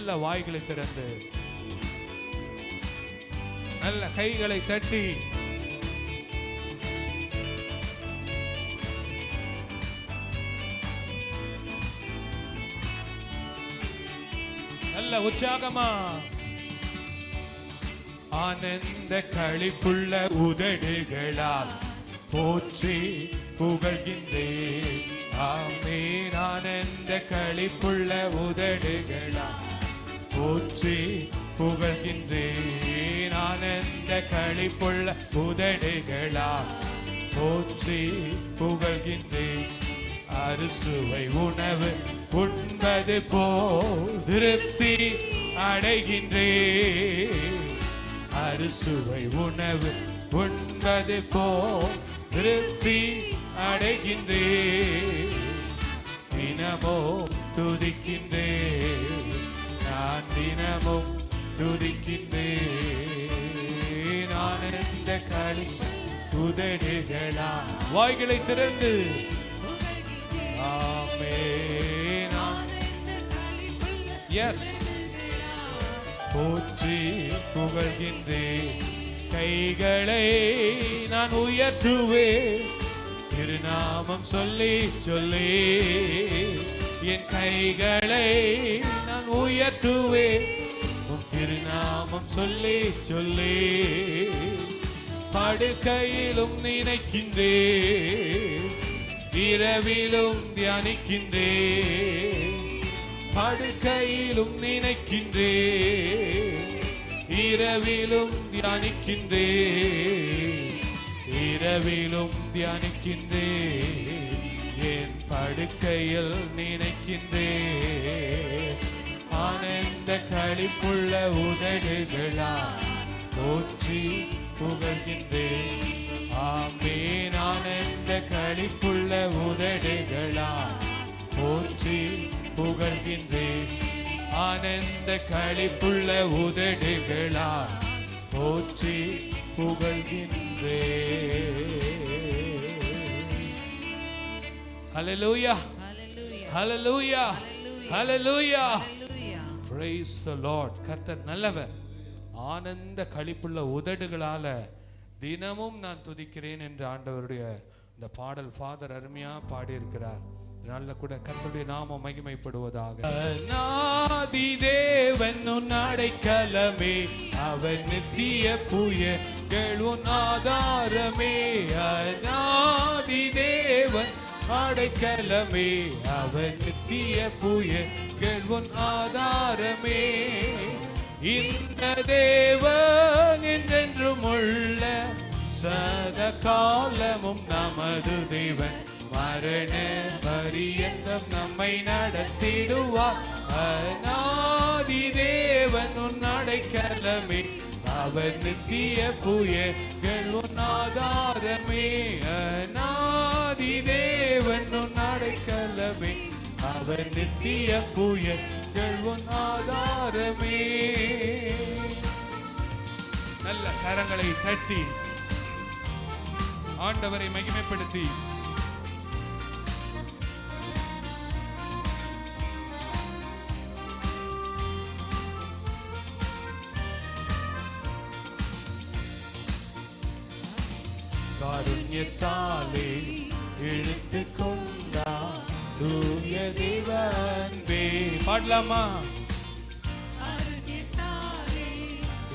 நல்ல வாய்களை திறந்து நல்ல கைகளை தட்டி நல்ல உற்சாகமா ஆனந்த களிப்புள்ள உதடுகளால் போற்றி புகழ்கின்றேன். ஆமென். ஆனந்த களிப்புள்ள உதடுகளால் போற்றி புகழ்கின்றேன். ஆனந்த களிப்புள்ள உதடுகளால் போற்றி புகழ்கின்றேன். அறுசுவை உணவு உண்பது போல் திருப்தி அடைகின்றேன். அறுசுவை உணவு உண்பது போல் திருப்தி அடைகின்றேன். தினமும் துதிக்கின்றேன், நான் தினமும் துதிக்கின்றேன். ஆனந்த களி உதடுகளா வாய்களை திறந்து ஆமென். எஸ் போற்றி புகழ்கின்றேன். கைகளை நான் உயர்த்துவேன், திருநாமம் சொல்லி சொல்லி. என் கைகளை நான் உயர்த்துவேன், உன் திருநாமம் சொல்லி சொல்லி. படுக்கையிலும் நினைக்கின்றேன், இரவிலும் தியானிக்கின்றேன். படுக்கையிலும் நினைக்கின்றேன், இரவிலும் தியானிக்கின்றேன். இரவிலும் தியானிக்கின்றேன், என் படுக்கையில் நினைக்கின்றேன். ஆனந்த களிப்புள்ள உதடுகளா போற்றி புகழ்கின்றேன். ஆமென். ஆனந்த களிப்புள்ள உதடுகளா போற்றி புகழ்கின்றேன். ஆனந்த களிப்புள்ள உதடுகளா போற்றி புகழ்கின்றேன். ஹல்லேலூயா, ஹல்லேலூயா, ஹல்லேலூயா. Praise the Lord. கர்த்தர் நல்லவர். ஆனந்த களிப்புள்ள உதடுகளால தினமும் நான் துதிக்கிறேன் என்று ஆண்டவருடைய இந்த பாடல் ஃபாதர் அருமையா பாடியிருக்கிறார். நல்ல கூட கர்த்தருடைய நாமம் மகிமைப்படுவதாக. அநாதி தேவன் உன் அடைக்கலமே, அவர் நித்திய புயங்கள் உன் ஆதாரமே. அநாதி தேவன் அடைக்கலமே, அவர் நித்திய புயங்கள் உன் ஆதாரமே. இந்த தேவன் என்றென்றும் உள்ள சதா காலமும் நமது தேவன். மரண பரியந்தம் நம்மை நடத்திடுவார். அநாதி தேவன் உன் அடைக்கலமே, அவர் நித்திய புயங்கள் உன் ஆதாரமே. அநாதி தேவன் உன் அடைக்கலமே, அவர் நித்திய புயங்கள் உன் ஆதாரமே. நல்ல கரங்களை தட்டி ஆண்டவரை மகிமைப்படுத்தி காருண்யத்தாலே இழுத்து கொண்டார் தூய தேவன்பே. பாடலாமா?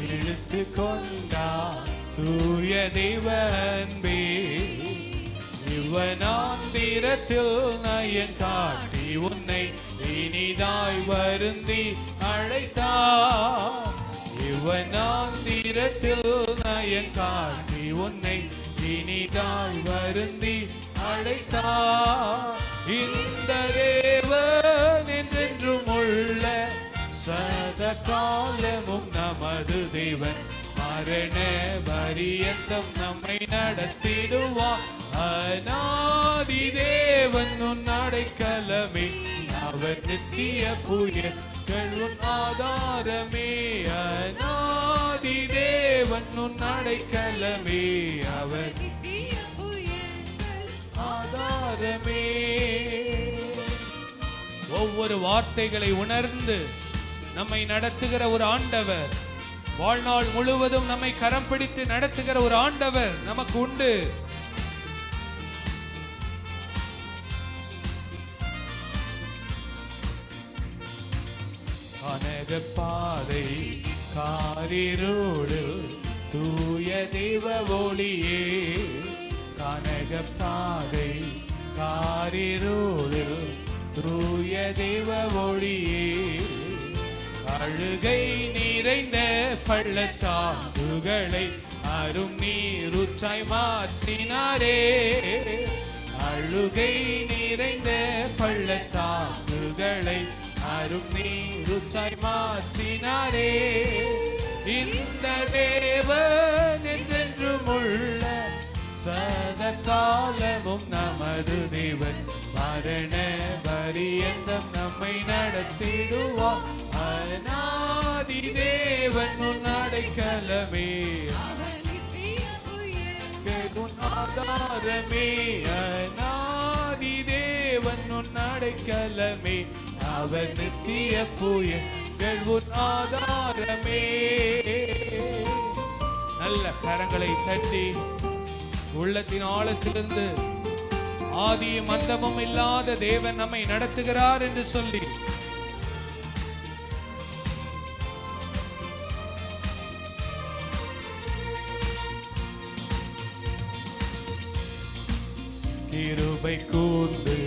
இழுத்து கொண்டார் தூய தேவன்பே. இவனாந்திரத்தில் நயன் காட்டி உன்னை இனிதாய் வருந்தி அழைத்தார். இவனாந்திரத்தில் நயன் காட்டி உன்னை இனிதாய் வருந்தி அழைத்தார். இந்த தேவன் என்றென்றும் உள்ள சதா காலமும் நமது தேவன். மரண பரியந்தம் நம்மை நடத்திடுவார். அநாதி தேவன் உன் அடைக்கலமே, அவர் நித்திய புயங்கள் உன் ஆதாரமே. அநாதி தேவன் உன் அடைக்கலமே, அவர் நித்திய புயங்கள் ஆதாரமே. ஒவ்வொரு வார்த்தைகளை உணர்ந்து நம்மை நடத்துகிற ஒரு ஆண்டவர், வாழ்நாள் முழுவதும் நம்மை கரம் பிடித்து நடத்துகிற ஒரு ஆண்டவர் நமக்கு உண்டு. அநேக பாதை காரிருடு தூய தெய்வ ஒளியே, கனக பாதை காரிருடு தூய தெய்வ ஒளியே, அழுகை நிறைந்த பள்ளத்தாக்குகளை அரும் நீருற்றாய் மாற்றினாரே, அழுகை நிறைந்த பள்ளத்தாக்குகளை அரும் நீருற்றாய் மாற்றினாரே, இந்த தேவன் என்றென்றும் உள்ள சதா காலமும் நமது தேவன், மரண பரியந்தம் நம்மை நடத்திடுவார். அநாதி தேவன் உன் அடைக்கலமே, உன் ஆதாரமே, அநாதி தேவன் உன் அடைக்கலமே, அவர் நித்திய புயங்கள் உன் ஆதாரமே. நல்ல கரங்களை தட்டி உள்ளத்தின் ஆழத்திலிருந்து ஆதியும் அந்தமும் இல்லாத தேவன் நம்மை நடத்துகிறார் என்று சொல்லி கிருபை கூர்ந்து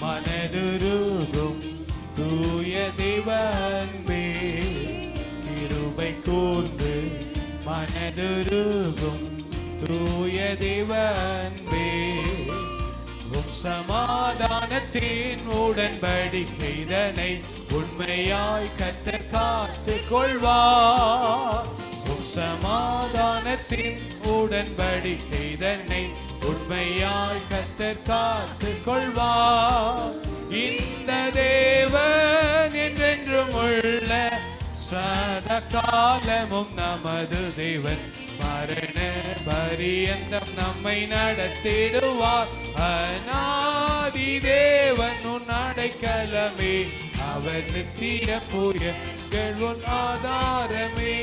மனதுருகும் தூய தேவ அன்பே, கிருபை கூர்ந்து மனதுருகும் தூய தேவ அன்பே, உம் சமாதானத்தின் உடன்படிக்கைதனை உண்மையாய் கர்த்தர் காத்துக் கொள்வார். உம் சமாதானத்தின் உடன்படிக்கைதனை உண்மையாய் கர்த்தர் காத்துக் கொள்வார். இந்த தேவன் என்றென்றும் உள்ள சதா காலமும் நமது தேவன், மரண பரியந்தம் நம்மை நடத்திடுவார். அநாதி தேவன் உன் அடைக்கலமே, அவர் நித்திய புயங்கள் உன் ஆதாரமே,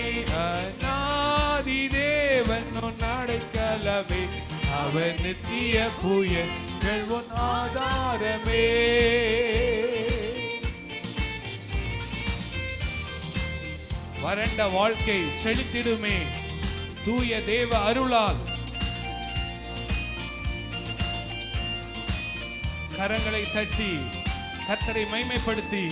அநாதி தேவன் உன் அடைக்கலமே, அவர் நித்திய புயங்கள் உன் ஆதாரமே. வறண்ட வாழ்க்கை செழித்திடுமே தூய தேவ அருளால். கரங்களை தட்டி கர்த்தரை மகிமைப்படுத்தி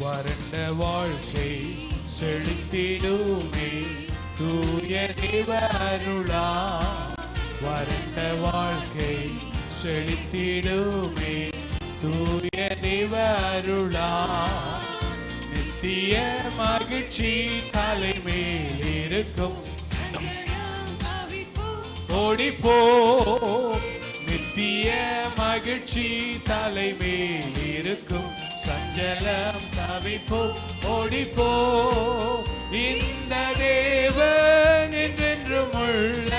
வறண்ட வாழ்க்கை செழித்திடுமே தூய தேவ அருளால், வறண்ட வாழ்க்கை செழித்திடுமே தூய தேவ அருளால், நித்திய மகிழ்ச்சி தலைமேல் இருக்கும் ஓடிப்போ, நித்திய மகிழ்ச்சி தலைமேல் இருக்கும் சஞ்சலம் தவிப்போ ஓடிப்போ. இந்த தேவன் என்றென்றும் உள்ள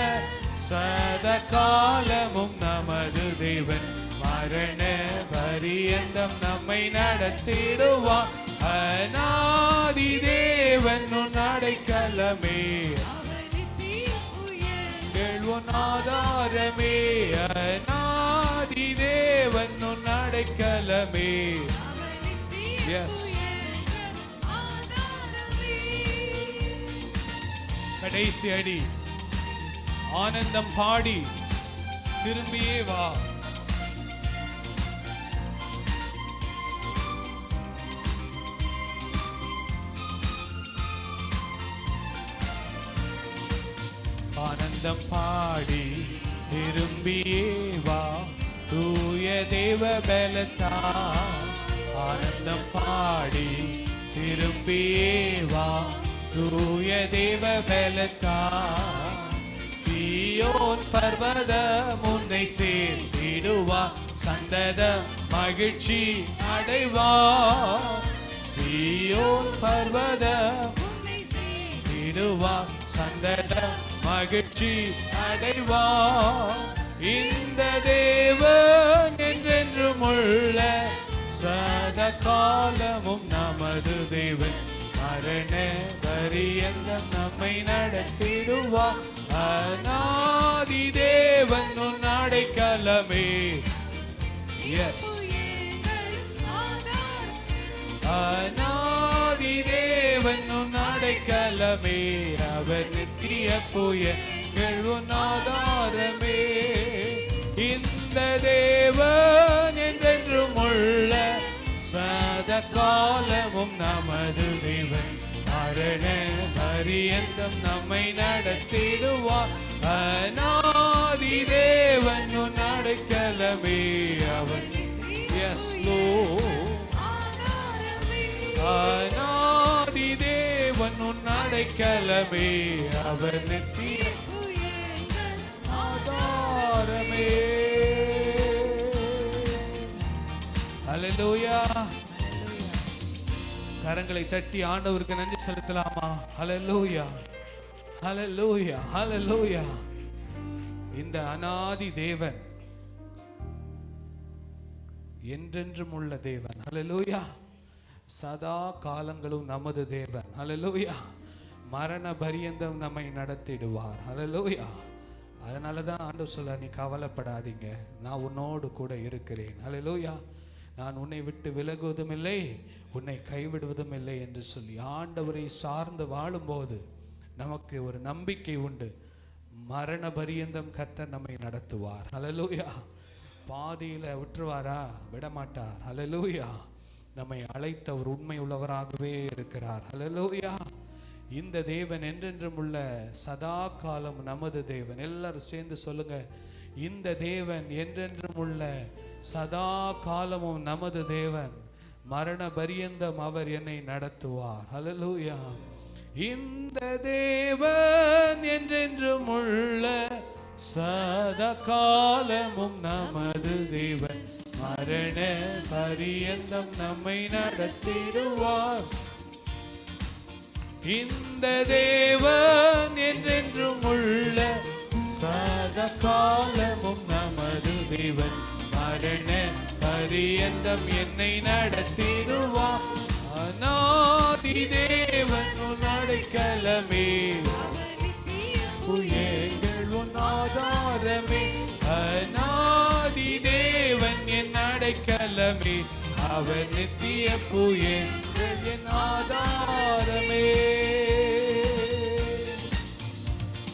சதா காலமும் நமது தேவன், மரண பரியந்தம் நம்மை நடத்திடுவார். அநாதி தேவன் உன் அடைக்கலமே, உன் ஆதாரமே, அநாதி தேவன் உன் அடைக்கலமே. எஸ், கடைசி அடி ஆனந்தம் பாடி திரும்பியே வா. ஆனந்தம் பாடி திரும்பியே வா தூய தேவ பலத்தா, ஆனந்தம் பாடி திரும்பியே வா தூய தேவ பலத்தா, சீயோன் பர்வதம் உன்னை சேர்த்திடுவா, சந்தத மகிழ்ச்சி அடைவா, சீயோன் பர்வதம் உன்னை சேர்த்திடுவா, சந்தத மகிழ்ச்சி அடைவார். இந்த தேவன் என்றென்றும் உள்ள சதா காலமும் நமது தேவன். மரண பரியந்தம் நம்மை நடத்திடுவார். அநாதி தேவன் உன் அடைக்கலமே. எஸ், அநாதி தேவன் உன் அடைக்கலமே. அவர் நித்திய புயங்கள் உன் ஆதாரமே. இந்த தேவன் என்றென்றும் உள்ள சதா காலமும் நமது தேவன். மரண பரியந்தம் நம்மை நடத்திடுவார். அநாதி தேவன் உன் அடைக்கலமே. அவர் எஸ் அநாதி தேவன் உன் அடைக்கலமே. அவர் நித்திய ஆதாரமே. ஹல்லேலூயா. கரங்களை தட்டி ஆண்டவருக்கு நன்றி செலுத்தலாமா? ஹல்லேலூயா, ஹல்லேலூயா, ஹல்லேலூயா. இந்த அநாதி தேவன் என்றென்றும் உள்ள தேவன். ஹல்லேலூயா. சதா காலங்களும் நமது தேவன். ஹல்லேலூயா. மரண பரியந்தம் நம்மை நடத்திடுவார். ஹல்லேலூயா. அதனால தான் ஆண்டவர் சொல்ல, நீ கவலைப்படாதீங்க, நான் உன்னோடு கூட இருக்கிறேன். ஹல்லேலூயா. நான் உன்னை விட்டு விலகுவதும் இல்லை, உன்னை கைவிடுவதும் இல்லை என்று சொல்லி ஆண்டவரை சார்ந்து வாழும்போது நமக்கு ஒரு நம்பிக்கை உண்டு. மரண பரியந்தம் கர்த்தர் நம்மை நடத்துவார். ஹல்லேலூயா. பாதியில் விட்டுருவாரா? விடமாட்டார். ஹல்லேலூயா. நம்மை அழைத்த ஒரு உண்மை உள்ளவராகவே இருக்கிறார். ஹல்லேலூயா. இந்த தேவன் என்றென்றும் உள்ள சதா காலம் நமது தேவன். எல்லாரும் சேர்ந்து சொல்லுங்க, இந்த தேவன் என்றென்றும் உள்ள சதா காலமும் நமது தேவன். மரண பரியந்தம் அவர் என்னை நடத்துவார். ஹல்லேலூயா. இந்த தேவன் என்றென்றும் உள்ள சதா காலமும் நமது தேவன். மரண பரியந்தம் நம்மை நடத்திடுவார். இந்த தேவன் என்றென்றும் உள்ள சதா காலமும் நமது தேவன். மரண பரியந்தம் என்னை நடத்திடுவார். அநாதி தேவன் உன் அடைக்கலமே. புயங்கள் உன் ஆதாரமே. அநாதி தேவன் என் அடைக்கலமே. அவர் நித்திய புயங்கள் என் ஆதாரமே.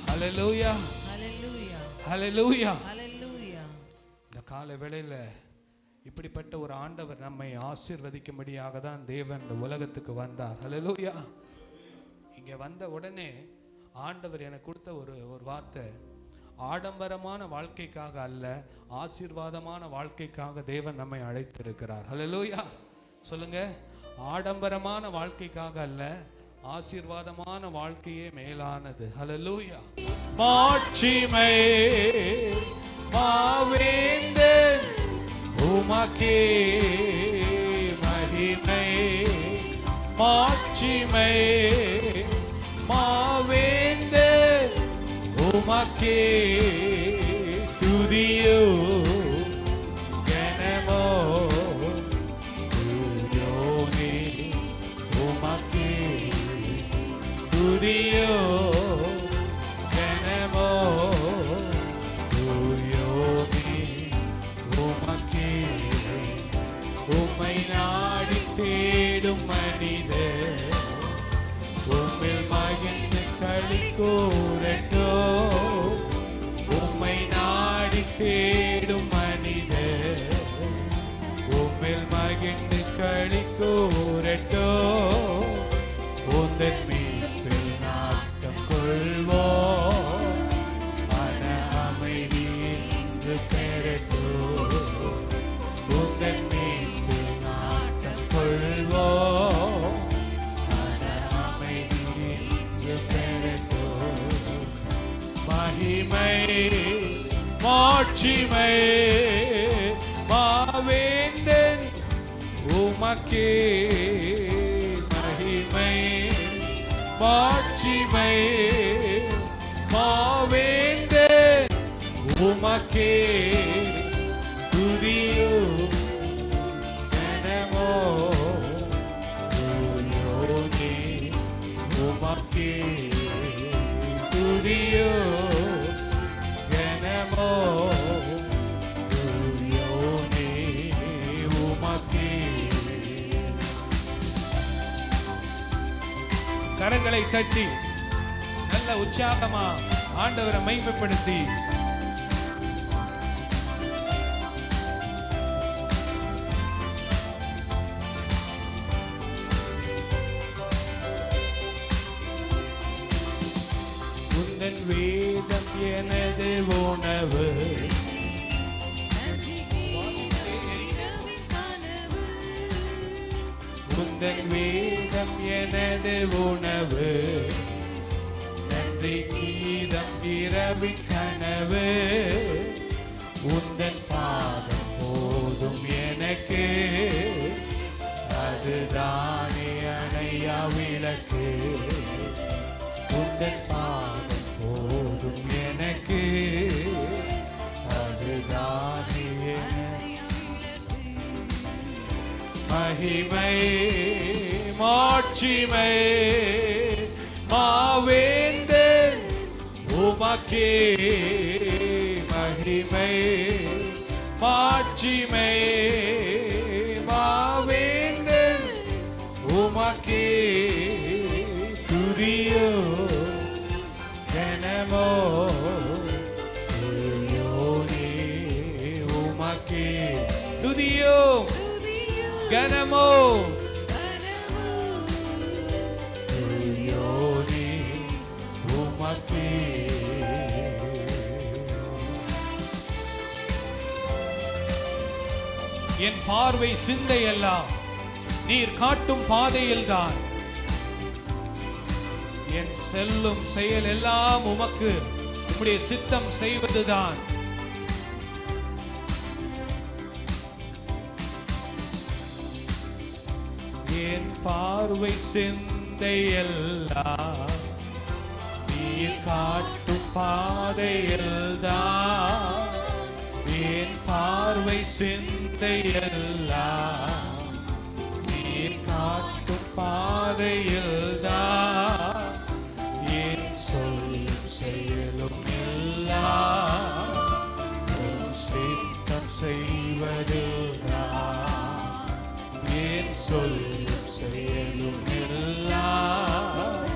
ஹல்லேலூயா, ஹல்லேலூயா, ஹல்லேலூயா. இந்த கால வேளையில இப்படிப்பட்ட ஒரு ஆண்டவர் நம்மை ஆசீர்வதிக்கும்படியாக தான் தேவன் இந்த உலகத்துக்கு வந்தார். ஹல்லேலூயா. இங்கே வந்த உடனே ஆண்டவர் எனக்கு கொடுத்த ஒரு வார்த்தை, ஆடம்பரமான வாழ்க்கைக்காக அல்ல, ஆசீர்வாதமான வாழ்க்கைக்காக தேவன் நம்மை அழைத்திருக்கிறார். ஹல்லேலூயா. சொல்லுங்க, ஆடம்பரமான வாழ்க்கைக்காக அல்ல, ஆசீர்வாதமான வாழ்க்கையே மேலானது. ஹல்லேலூயா. மாட்சிமை மாவேந்தன் உமக்கே மகிமை. மாட்சிமை மாவேந்தன் உமக்கே துதியோ கனமோ துதியோனே உமக்கே துதியோ கனமோ துதியோனே உமக்கே. உம்மை நாடி தேடும் மனிதர் உம்மில் மகிழ்ந்து களி கூறட்டோ. உம்மை நாடி தேடும் மனிதர் உம்மில் மகிழ்ந்து களி கூறட்டோ. உந்தன் மீட்பில் நாட்டம் கொள்வோம், மன அமைதி என்று பெறட்டோ. உந்தன் மீட்பில் நாட்டம் கொள்வோம், மன அமைதி என்று பெறட்டோ. மகிமை மாட்சிமை மாவேந்தன் உமக்கே மகிமை மாட்சிமை மா உமக்கே துதியோ கனமோ துதியோனே உமக்கே துதியோ கனமோ துதியோனே உமக்கே. கரங்களை தட்டி நல்ல உற்சாகமா ஆண்டவரை மகிமைப்படுத்தி உந்தன் வேதம் எனது உணவு, உந்தன் வேதம் எனது உணவு, நன்றி கீதம் இரவின் கனவு, உந்தன் பாதம் போதும் எனக்கு, அதுதானே அணையா விளக்கு, உந்தன் பாதம் போதும் எனக்கு, அதுதானே மகிமை மாட்சிமை மாவேந்தன் உமக்கே, மகிமை மாட்சிமை மாவேந்தன் உமக்கே துதியோ கனமோ துதியோனே உமக்கே துதியோ கனமோ துதியோனே உமக்கே. என் பார்வை சிந்தை எல்லாம் நீர் காட்டும் பாதையில்தான், என் செல்லும் செயல் எல்லாம் உமக்கு உம்முடைய சித்தம் செய்வதுதான். என் பார்வை சிந்தை எல்லாம் நீர் காட்டும் பாதையில்தான், என் பார்வை சிந்தை எல்லாம் நீர் காட்டும் பாதையில்தான், என் சொல்லும் செயலும் எல்லாம் உம் சித்தம் செய்வதுதான், என் சொல்லும் செயலும் எல்லாம்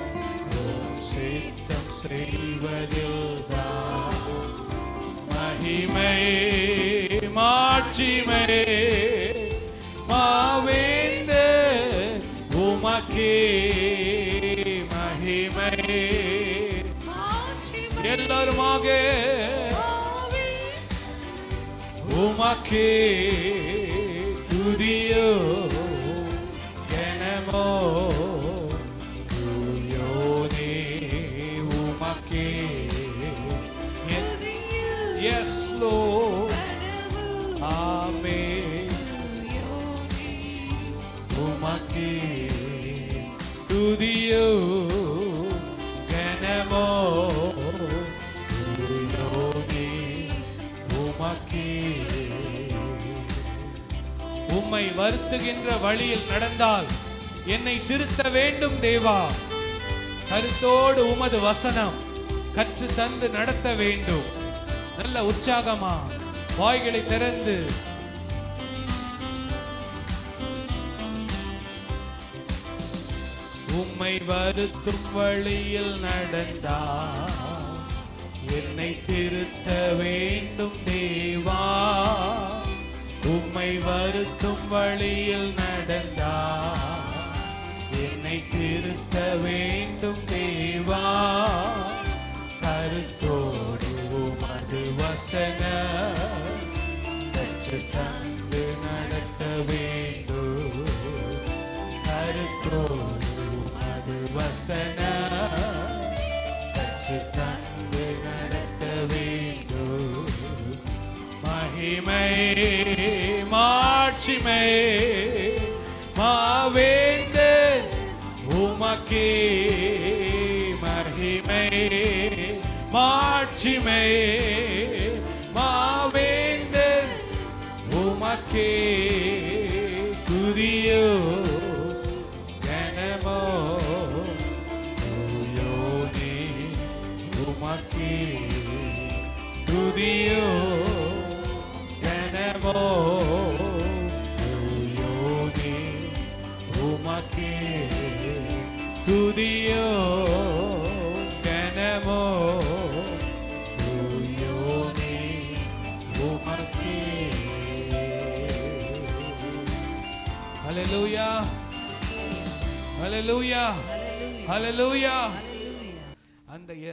உம் சித்தம் செய்வதுதான். மகிமை மாட்சிமை மாவேந்தன் உமக்கே, மகிமை எல்லாருமாக உமக்கே துதியோ கனமோ துதியோனே உமக்கே. Yes Lord, Amen. உமக்கே துதியோ கனமோ துதியோனே உமக்கே. உம்மை வருத்துகின்ற வழியில் நடந்தால் என்னை திருத்த வேண்டும் தேவா, கருத்தோடு உமது வசனம் கற்று தந்து நடத்த வேண்டும். நல்ல உற்சாகமா வாய்களை திறந்து உம்மை வருத்தும் வழியில் நடந்தால் என்னை திருத்த வேண்டும் தேவா, உம்மை வருத்தும் வழியில் நடந்தால் என்னை திருத்த வேண்டும் தேவா, கருத்தோடு உமது வசனம் கற்று தந்து நடத்த வேண்டும், கருத்தோடு உமது வசனம் கற்று தந்து நடத்த வேண்டும். மகிமை மாட்சிமை மாவேந்தன் உமக்கே, மகிமை மாட்சிமை துதியோ கனமோ தூயோனே உமக்கே துதியோ கனமோ தூயோனே உமக்கே துதியோ கனமோ தூயோனே உமக்கே. ஹல்லேலூயா ஹல்லேலூயா ஹல்லேலூயா.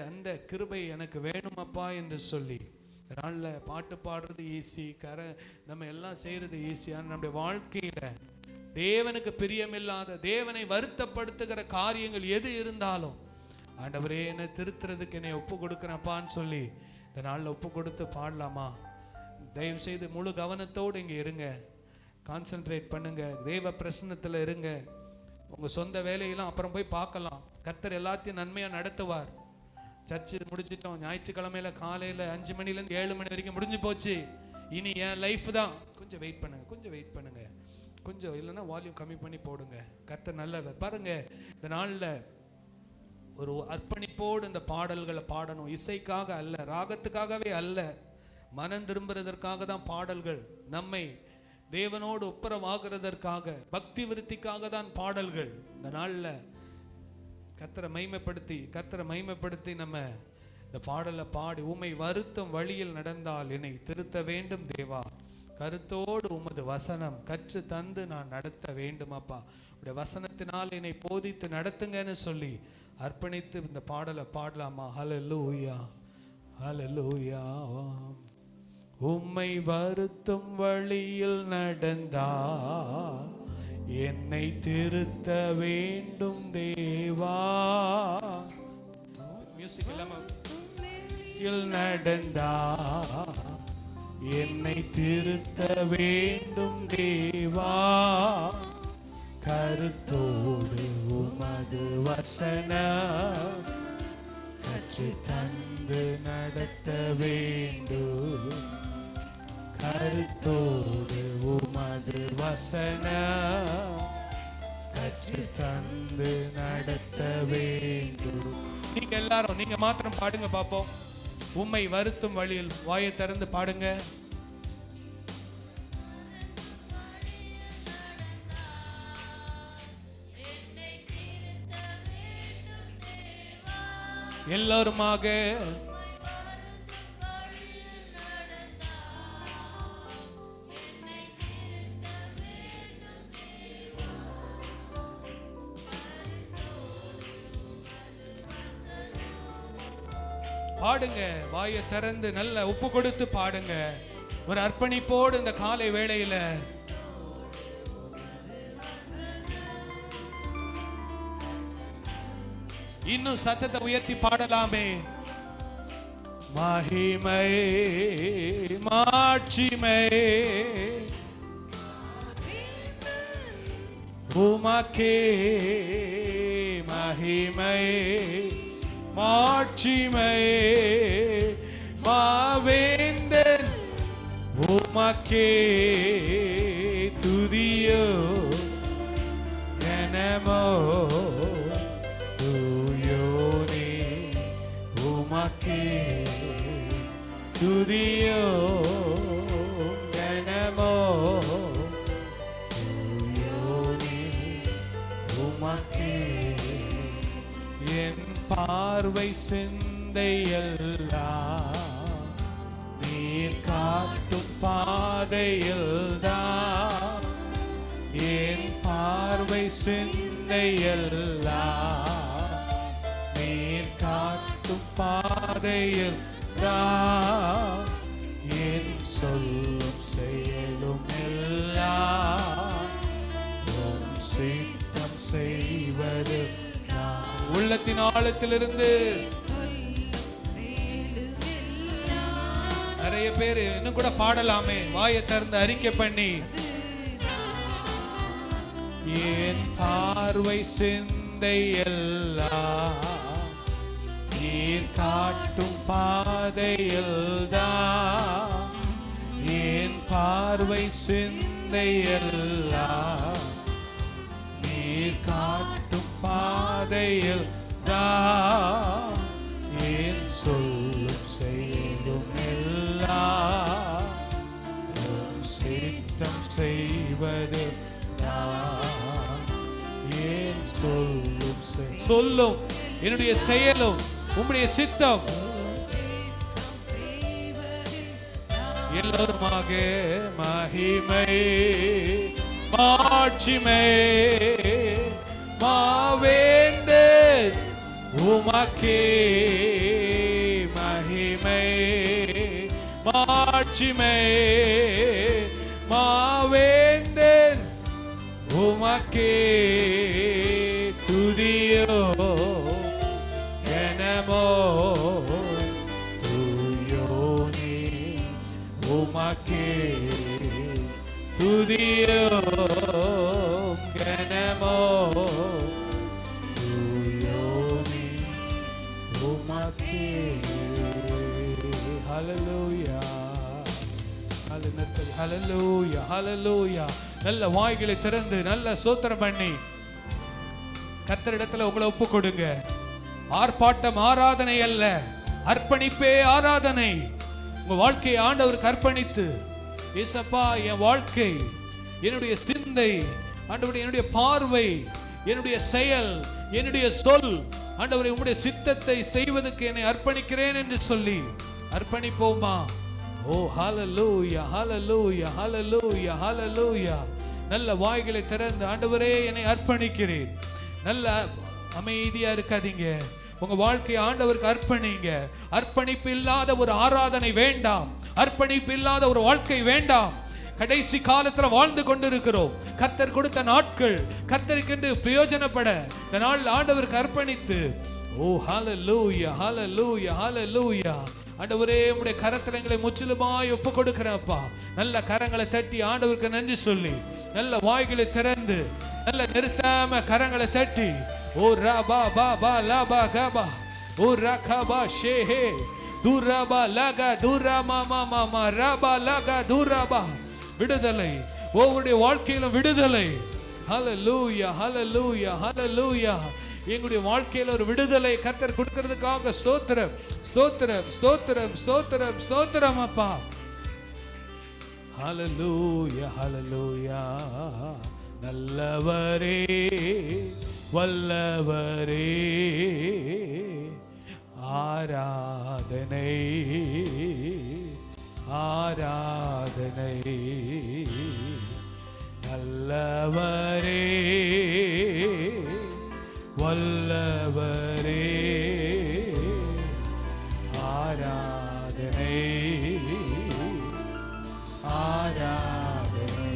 அந்த கிருபை எனக்கு வேணுமப்பா என்று சொல்லி நாளில் பாட்டு பாடுறது ஈஸி, நம்ம எல்லாம் செய்கிறது ஈஸியான நம்முடைய வாழ்க்கையில் தேவனுக்கு பிரியமில்லாத தேவனை வருத்தப்படுத்துகிற காரியங்கள் எது இருந்தாலும் ஆண்டவரே என்னை திருத்துறதுக்கு என்னை ஒப்பு கொடுக்குறப்பான்னு சொல்லி இந்த நாளில் ஒப்பு கொடுத்து பாடலாமா? தயவு செய்து முழு கவனத்தோடு இங்கே இருங்க, கான்சென்ட்ரேட் பண்ணுங்க, தேவ பிரசன்னத்தில் இருங்க. உங்கள் சொந்த வேலையெல்லாம் அப்புறம் போய் பார்க்கலாம். கர்த்தர் எல்லாத்தையும் நன்மையாக நடத்துவார். சர்ச்சு முடிச்சிட்டோம், ஞாயிற்றுக்கிழமையில் காலையில் 5 மணிலேருந்து 7 மணி வரைக்கும் முடிஞ்சு போச்சு. இனி என் லைஃப் தான். கொஞ்சம் வெயிட் பண்ணுங்க, கொஞ்சம் வெயிட் பண்ணுங்க, கொஞ்சம் இல்லைன்னா வால்யூம் கம்மி பண்ணி போடுங்க. கர்த்தர் நல்லவர். பாருங்க, இந்த நாளில் ஒரு அர்ப்பணிப்போடு இந்த பாடல்களை பாடணும். இசைக்காக அல்ல, ராகத்துக்காகவே அல்ல, மனம் திரும்புறதற்காக தான் பாடல்கள். நம்மை தேவனோடு ஒப்புரவாகிறதற்காக, பக்தி விருத்திக்காக தான் பாடல்கள். இந்த நாளில் கர்த்தரை மைமைப்படுத்தி நம்ம இந்த பாடலை பாடி, உம்மை வருத்தும் வழியில் நடந்தால் என்னை திருத்த வேண்டும் தேவா, கருத்தோடு உமது வசனம் கற்று தந்து நான் நடத்த வேண்டும் அப்பா, உடைய வசனத்தினால் என்னை போதித்து நடத்துங்கன்னு சொல்லி அர்ப்பணித்து இந்த பாடலை பாடலாமா? ஹல்லேலூயா ஹல்லேலூயா. உம்மை வருத்தும் வழியில் நடந்தால் என்னை திருத்த வேண்டும் தேவா. மியூசிக் இல்லாம நடந்தால் என்னை திருத்த வேண்டும் தேவா, கருத்தோடு உமது வசனம் கற்று தந்து நடத்த வேண்டும், கருத்தோடு உமது வசனம் கற்று தந்து நடத்த வேண்டும். நீங்க எல்லாரும் நீங்க மாத்திரம் பாடுங்க பாப்போம். உம்மை வருத்தும் வழியில் வாயை திறந்து பாடுங்க. எல்லாருமாக பாடுங்க, வாயை திறந்து நல்ல உப்பு கொடுத்து பாடுங்க. ஒரு அர்ப்பணிப்போடு இந்த காலை வேளையில இன்னும் சத்தத்தை உயர்த்தி பாடலாமே. மகிமை மாட்சிமை உமக்கே, மகிமை மாட்சிமை மாவேந்தன் உமக்கே, துதியோ கனமோ தூயோனே உமக்கே, துதியோ கனமோ தூயோனே உமக்கே. என் பார்வை சிந்தையெல்லாம் நீர் காட்டும் பாதையில்தான், என் பார்வை சிந்தையெல்லாம் நீர் காட்டும் பாதையில்தான், என் சொல்லும் செயலும் எல்லாம் உம் சித்தம் செய்வது. உள்ளத்தின் ஆழத்திலிருந்து நிறைய பேர் இன்னும் கூட பாடலாமே, வாயை திறந்து அறிக்கை பண்ணி. என் பார்வை சிந்தையெல்லாம் நீர் காட்டும் பாதையில்தான், என் பார்வை சிந்தையெல்லாம் மகிமையில் தான் என் சொல்லும் செய்யும் எல்லாம் சித்தம் செய்வது நான் என் சொல்லும் என்னுடைய செயலும் உம்முடைய சித்தம் எல்லோருமாக மகிமை மாட்சிமை மாவேந்தன் உமக்கே மகிமை மாட்சிமை மாவேந்தன் உமக்கே துதியோ கனமோ துயோனி உமக்கே துதியோ கனமோ துயோனி உமக்கே. ஹல்லேலூயா ஹல்லேலூயா ஹல்லேலூயா. நல்ல வாய்களை திறந்து நல்ல ஸ்தோத்திரம் பண்ணி கர்த்தரிடத்துல உங்களை ஒப்பு கொடுங்க. ஆர்ப்பாட்டம் ஆராதனை அல்ல, அர்ப்பணிப்பே ஆராதனை. உங்க வாழ்க்கையை ஆண்டவருக்கு அர்ப்பணித்து, ஏசப்பா என் வாழ்க்கை, என்னுடைய சிந்தை ஆண்டவரே, என்னுடைய பார்வை, என்னுடைய செயல், என்னுடைய சொல் ஆண்டவரே உம்முடைய சித்தத்தை செய்வதற்கு என்னை அர்ப்பணிக்கிறேன் என்று சொல்லி அர்ப்பணிப்போமா? ஓ ஹல்லேலூயா ஹல்லேலூயா ஹல்லேலூயா ஹல்லேலூயா. நல்ல வாய்களை திறந்து ஆண்டவரே என்னை அர்ப்பணிக்கிறேன். நல்ல அமைதியா இருக்காதீங்க. உங்க வாழ்க்கையை ஆண்டவருக்கு அர்ப்பணிங்க. அர்ப்பணிப்பு இல்லாத ஒரு ஆராதனை வேண்டாம், அர்ப்பணிப்பு இல்லாத ஒரு வாழ்க்கை வேண்டாம். கடைசி காலத்துல வாழ்ந்து கொண்டிருக்கிறோம். கர்த்தர் கொடுத்த நாட்கள் கர்த்தருக்கென்று பிரயோஜனப்பட இந்த நாள் ஆண்டவருக்கு அர்ப்பணித்து, ஓ ஹல்லேலூயா ஹல்லேலூயா ஹல்லேலூயா. ஆண்டவரே உம்முடைய கரத்துல எங்களை முற்றிலுமாய் ஒப்பு கொடுக்கிறப்பா. நல்ல கரங்களை தட்டி ஆண்டவருக்கு நன்றி சொல்லி, நல்ல வாய்களை திறந்து, நல்ல நிறுத்தாம கரங்களை தட்டி, ஓ ரபா பாபா லபா கபா ஓ ரகபா ஷேஹே துரபா லகா துரமா மாமா ரபா லகா துரபா. விடுதலை, ஒவ்வொருடைய வாழ்க்கையிலும் விடுதலை. ஹல்லேலூயா ஹல்லேலூயா ஹல்லேலூயா. எங்களுடைய வாழ்க்கையில் ஒரு விடுதலை கர்த்தர் கொடுக்கிறதுக்காக ஸ்தோத்திரம் ஸ்தோத்திரம் ஸ்தோத்திரம் ஸ்தோத்திரம் ஸ்தோத்திரம் அப்பா. ஹல்லேலூயா ஹல்லேலூயா. நல்லவரே வல்லவரே ஆராதனை ஆராதனை. நல்லவரே வல்லவரே ஆராதனை ஆராதனை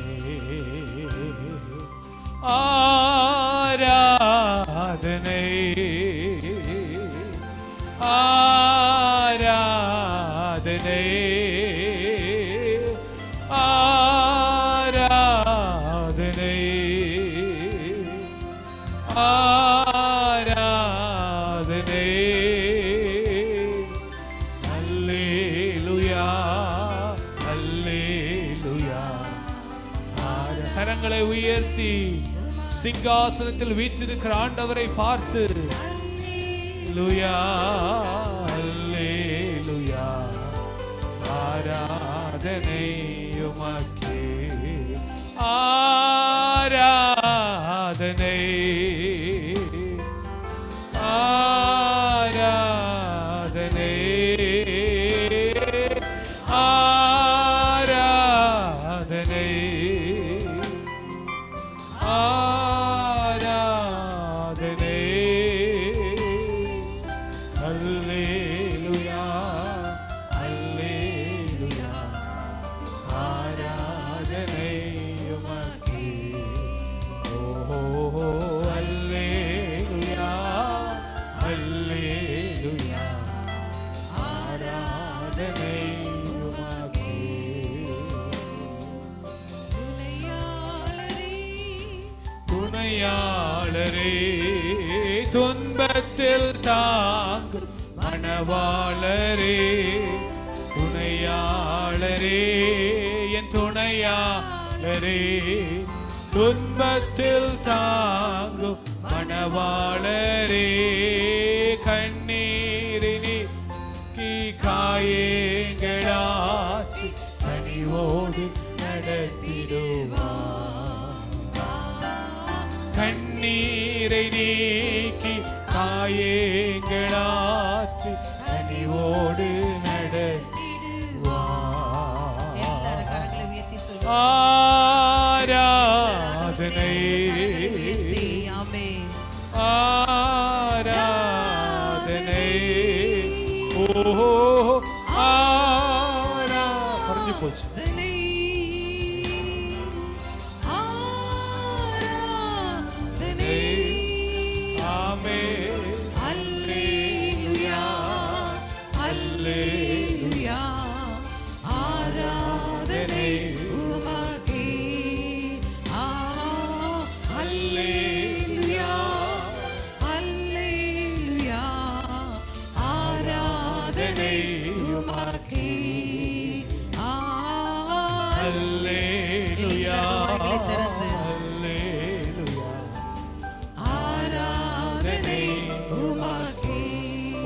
ஆராதனை ஆராதனை ஆராதனை ஆராதனை. அல்லேலூயா அல்லேலூயா. கரங்களை உயர்த்தி சிங்காசனத்தில் வீற்றிருக்கிற ஆண்டவரை பார்த்து அல்லேலூயா அல்லேலூயா. ஆராதனை உமக்கே ஆராதனை ஆராதனை ஆராதனை ஆராதனை. அல்லேலூயா அல்லேலூயா. ஆராதனை உமக்கே. ஓ அல்லேலூயா அல்லேலூயா. ஆராதனை உமக்கே. துணையாளரே துன்பத்தில் தாங்கும் மணவாளரே, துணையாளரே என் துணையாளரே, துன்பத்தில் தாங்கும் மணவாளரே கண்ணீரினி காயங்களாச்சி கனிவோடு நடத்திடுவார். கண்ணீரை நீக்கி காயங்களாச்சி கனிவோடு நடத்திடுவார். எல்லாரும் கரங்களை உயர்த்தி சொல்லுங்க. ஆராதனை ஆமென். ஆராதனை ஓஹோ குறைஞ்சு போச்சு.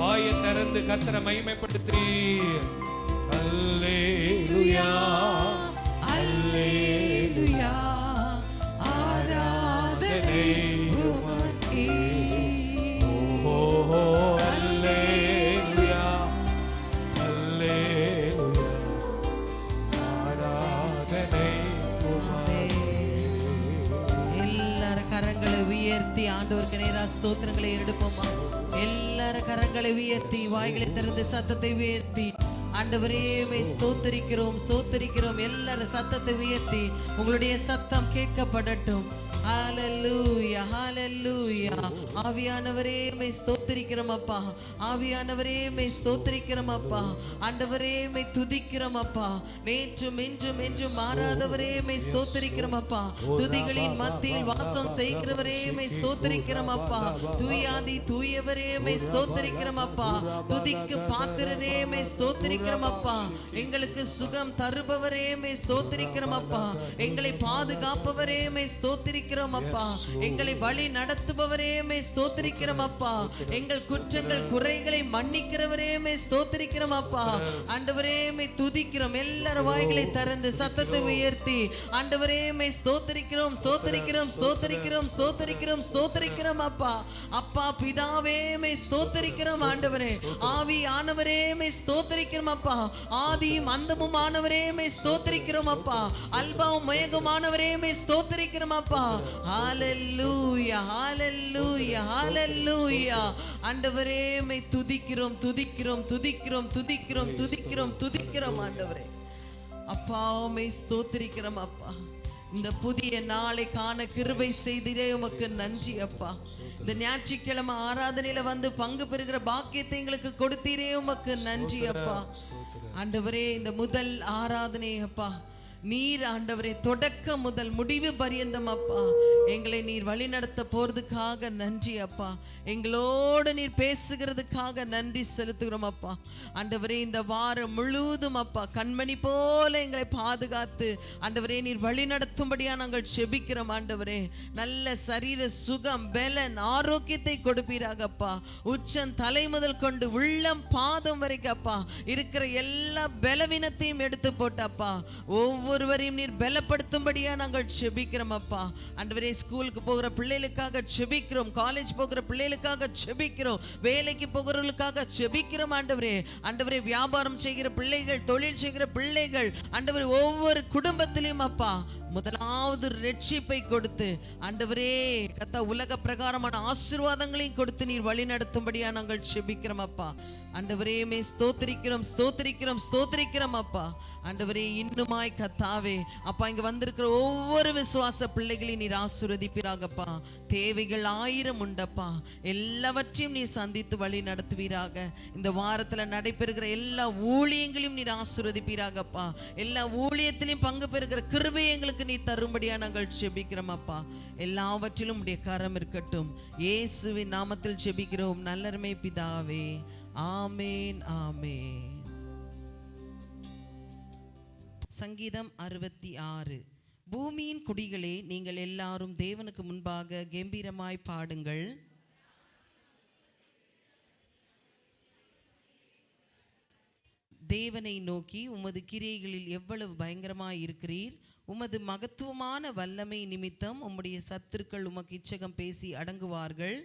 வாயை திறந்து கர்த்தரை மகிமைப்படுத்துறீர். அல்லேலூயா அல்லேலூயா ஆராதனை உமக்கே. ஓஹோ அல்லேலூயா அல்லேலூயா ஆராதனை உமக்கே. எல்லாரும் கரங்களை உயர்த்தி ஆண்டவருக்கு நேரா ஸ்தோத்திரங்களை எடுப்போமா? எல்லாரும் கரங்களை உயர்த்தி வாய்களை திறந்து சத்தத்தை உயர்த்தி ஆண்டவரே உம்மை ஸ்தோத்திரிக்கிறோம் ஸ்தோத்திரிக்கிறோம். எல்லாரும் சத்தத்தை உயர்த்தி உங்களுடைய சத்தம் கேட்கப்படட்டும். ஹல்லேலூயா ஹல்லேலூயா. ஆவியானவரே உம்மை ஸ்தோத்திரிக்கிறோம் அப்பா. ஆவியானவரே உம்மை ஸ்தோத்திரிக்கிறோம் அப்பா. ஆண்டவரே உம்மை துதிக்கிறோம் அப்பா. நேற்றும் இன்றும் என்றும் மாறாதவரே உம்மை ஸ்தோத்திரிக்கிறோம் அப்பா. துதிகளின் மத்தியில் வாசம் செய்கிறவரே உம்மை ஸ்தோத்திரிக்கிறோம் அப்பா. தூயாதி தூயவரே உம்மை ஸ்தோத்திரிக்கிறோம் அப்பா. துதிக்கு பாத்திரரே உம்மை ஸ்தோத்திரிக்கிறோம் அப்பா. எங்களுக்கு சுகம் தருபவரே உம்மை ஸ்தோத்திரிக்கிறோம் அப்பா. எங்களை பாதுகாப்பவரே உம்மை ஸ்தோத்திரிக்கிறோம் அப்பா. எங்களை வழி நடத்துபவரே உம்மை ஸ்தோத்திரிக்கிறோம் அப்பா. எங்கள் குற்றங்கள் குறைகளை மன்னிக்கிறவரே உம்மை ஸ்தோத்திரிக்கிறோம் அப்பா. ஆண்டவரே உம்மை துதிக்கிறோம். எல்லாரும் வாய்களை திறந்து சத்தத்தை உயர்த்தி ஆண்டவரே உம்மை ஸ்தோத்திரிக்கிறோம் ஸ்தோத்திரிக்கிறோம் ஸ்தோத்திரிக்கிறோம் ஸ்தோத்திரிக்கிறோம் ஸ்தோத்திரிக்கிறோம் அப்பா. அப்பா பிதாவே உம்மை ஸ்தோத்திரிக்கிறோம் ஆண்டவரே. ஆவி ஆனவரே உம்மை ஸ்தோத்திரிக்கிறோம் அப்பா. ஆதியும் அந்தமும் ஆனவரே உம்மை ஸ்தோத்திரிக்கிறோம் அப்பா. அல்பாவும் மயகுமானவரே உம்மை ஸ்தோத்திரிக்கிறோம் அப்பா. ஹல்லேலூயா ஹல்லேலூயா ஹல்லேலூயா. ஆண்டவரே உம்மை துதிக்கிறோம் துதிக்கிறோம் துதிக்கிறோம் துதிக்கிறோம் துதிக்கிறோம் துதிக்கிறோம் ஆண்டவரே. அப்பா உம்மை ஸ்தோத்திரிக்கிறோம் அப்பா. இந்த புதிய நாளை காண கிருபை செய்திரே உமக்கு நன்றி அப்பா. இந்த ஞாயிற்றுக்கிழமை ஆராதனையில வந்து பங்கு பெறுகிற பாக்கியத்தை எங்களுக்கு கொடுத்தீரே உமக்கு நன்றி அப்பா. ஆண்டவரே இந்த முதல் ஆராதனை அப்பா நீர் ஆண்டவரே தொடக்கம் முதல் முடிவு பரியந்தம் அப்பா எங்களை நீர் வழி நடத்த போறதுக்காக நன்றி அப்பா. எங்களோடு நீர் பேசுகிறதுக்காக நன்றி செலுத்துகிறோம் அப்பா. ஆண்டவரே இந்த வாரம் முழுவதும் அப்பா கண்மணி போல எங்களை பாதுகாத்து ஆண்டவரே நீர் வழி நடத்தும்படியா நாங்கள் செபிக்கிறோம் ஆண்டவரே. நல்ல சரீர சுகம் பலன் ஆரோக்கியத்தை கொடுப்பீராகப்பா. உச்சம் தலை முதல் கொண்டு உள்ளம் பாதம் வரைக்கும் அப்பா இருக்கிற எல்லா பலவீனத்தையும் எடுத்து போட்டப்பா ஒவ்வொருவரையும் நீர் பலப்படுத்தும்படியா நாங்கள் செபிக்கிறோம் அப்பா. ஆண்டவரே ஸ்கூலுக்கு போகிற பிள்ளைகளுக்காக செபிக்கிறோம். காலேஜ் போகிற பிள்ளைகளுக்காக செபிக்கிறோம். வேலைக்கு போகிறவர்களுக்காக செபிக்கிறோம் ஆண்டவரே. ஆண்டவரே வியாபாரம் செய்கிற பிள்ளைகள் தொழில் செய்கிற பிள்ளைகள் ஆண்டவரே ஒவ்வொரு குடும்பத்திலையும் அப்பா முதலாவது ரட்சிப்பை கொடுத்து ஆண்டவரே கர்த்தா உலக பிரகாரமான ஆசீர்வாதங்களையும் கொடுத்து நீர் வழி நடத்தும்படியா நாங்கள் செபிக்கிறோம் அப்பா. ஆண்டவரே மே ஸ்தோத்திரிக்கிறோம் ஸ்தோத்திரிக்கிறோம் ஸ்தோத்திரிக்கிறோம் அப்பா. ஆண்டவரே இன்னுமாய் கர்த்தாவே அப்பா இங்க வந்திருக்கிற ஒவ்வொரு விசுவாச பிள்ளைகளையும் நீர் ஆசீர்வதிப்பீராகப்பா. தேவைகள் 1000 உண்டப்பா. எல்லாவற்றையும் நீர் சந்தித்து வழி நடத்துவீராக. இந்த வாரத்துல நடைபெறுகிற எல்லா ஊழியங்களையும் நீர் ஆசீர்வதிப்பீராகப்பா. எல்லா ஊழியத்திலையும் பங்கு பெறுகிற கிருபையை எங்களுக்கு நீ தரும்படியா நாங்கள் செபிக்கிறோம் அப்பா. எல்லாவற்றிலும் உடைய கரம் இருக்கட்டும். இயேசுவின் நாமத்தில் செபிக்கிறோம் நல்லருமை பிதாவே. ஆமேன் ஆமேன். சங்கீதம் 66. பூமியின் குடிகளே, நீங்கள் எல்லாரும் தேவனுக்கு முன்பாக கம்பீரமாய் பாடுங்கள். தேவனை நோக்கி, உமது கிரியைகளில் எவ்வளவு பயங்கரமாய் இருக்கிறீர். உமது மகத்துவமான வல்லமை நிமித்தம் உம்முடைய சத்துருக்கள் உமக்கு இச்சகம் பேசி அடங்குவார்கள்.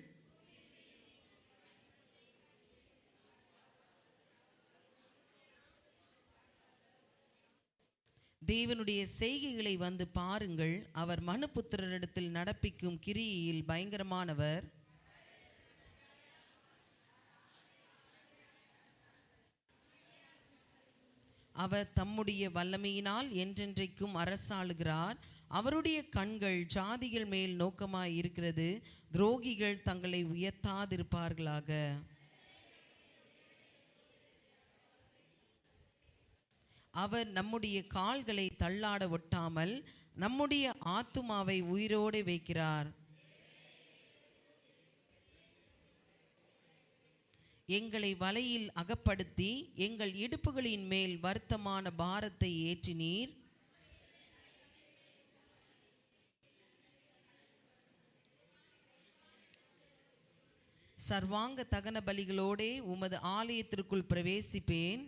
தேவனுடைய செய்கைகளை வந்து பாருங்கள். அவர் மனுபுத்திரரிடத்தில் நடப்பிக்கும் கிரியையில் பயங்கரமானவர். அவர் தம்முடைய வல்லமையினால் என்றென்றைக்கும் அரசாளுகிறார். அவருடைய கண்கள் ஜாதிகள் மேல் நோக்கமாய் இருக்கிறது. துரோகிகள் தங்களை உயர்த்தாதிருப்பார்களாக. அவர் நம்முடைய கால்களை தள்ளாட ஒட்டாமல் நம்முடைய ஆத்துமாவை உயிரோடு வைக்கிறார். எங்களை வலையில் அகப்படுத்தி எங்கள் இடுப்புகளின் மேல் வருத்தமான பாரத்தை ஏற்றினீர். சர்வாங்க தகன பலிகளோடே உமது ஆலயத்திற்குள் பிரவேசிப்பேன்.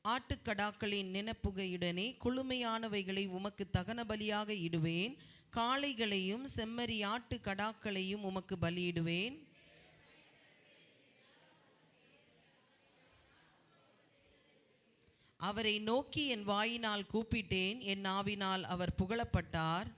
ஆட்டுக்கடாக்களின் நினப்புகையுடனே குளுமையானவைகளை உமக்கு தகன பலியாக இடுவேன். காளைகளையும் செம்மறி ஆட்டு கடாக்களையும் உமக்கு பலியிடுவேன். அவரை நோக்கி என் வாயினால் கூப்பிட்டேன், என் நாவினால் அவர் புகழப்பட்டார்.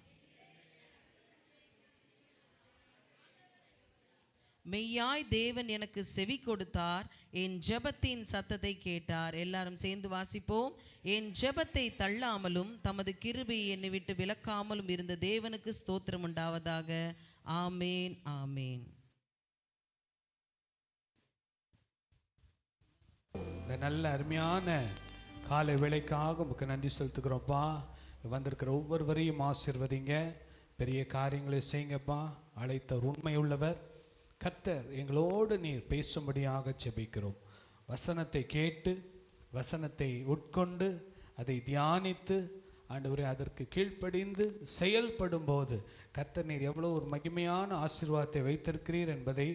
மெய்யாய் தேவன் எனக்கு செவி கொடுத்தார், என் ஜெபத்தின் சத்தத்தை கேட்டார். எல்லாரும் சேர்ந்து வாசிப்போம். என் ஜெபத்தை தள்ளாமலும் தமது கிருபையை என்னை விட்டு விலக்காமலும் இருந்த தேவனுக்கு ஸ்தோத்திரம் உண்டாவதாக. ஆமேன், ஆமேன். இந்த நல்ல அருமையான காலை வேளைக்காக உங்களுக்கு நன்றி செலுத்துக்கிறோம்ப்பா. வந்திருக்கிற ஒவ்வொருவரையும் ஆசீர்வதிங்க, பெரிய காரியங்களை செய்யுங்கப்பா. அழைத்தவர் உண்மை உள்ளவர். கர்த்தர் எங்களோடு நீர் பேசும்படியாக செபிக்கிறோம். வசனத்தை கேட்டு வசனத்தை உட்கொண்டு அதை தியானித்து ஆண்டவரே அதற்கு கீழ்ப்படிந்து செயல்படும் போது கர்த்தர் நீர் எவ்வளோ ஒரு மகிமையான ஆசீர்வாதத்தை வைத்திருக்கிறீர் என்பதை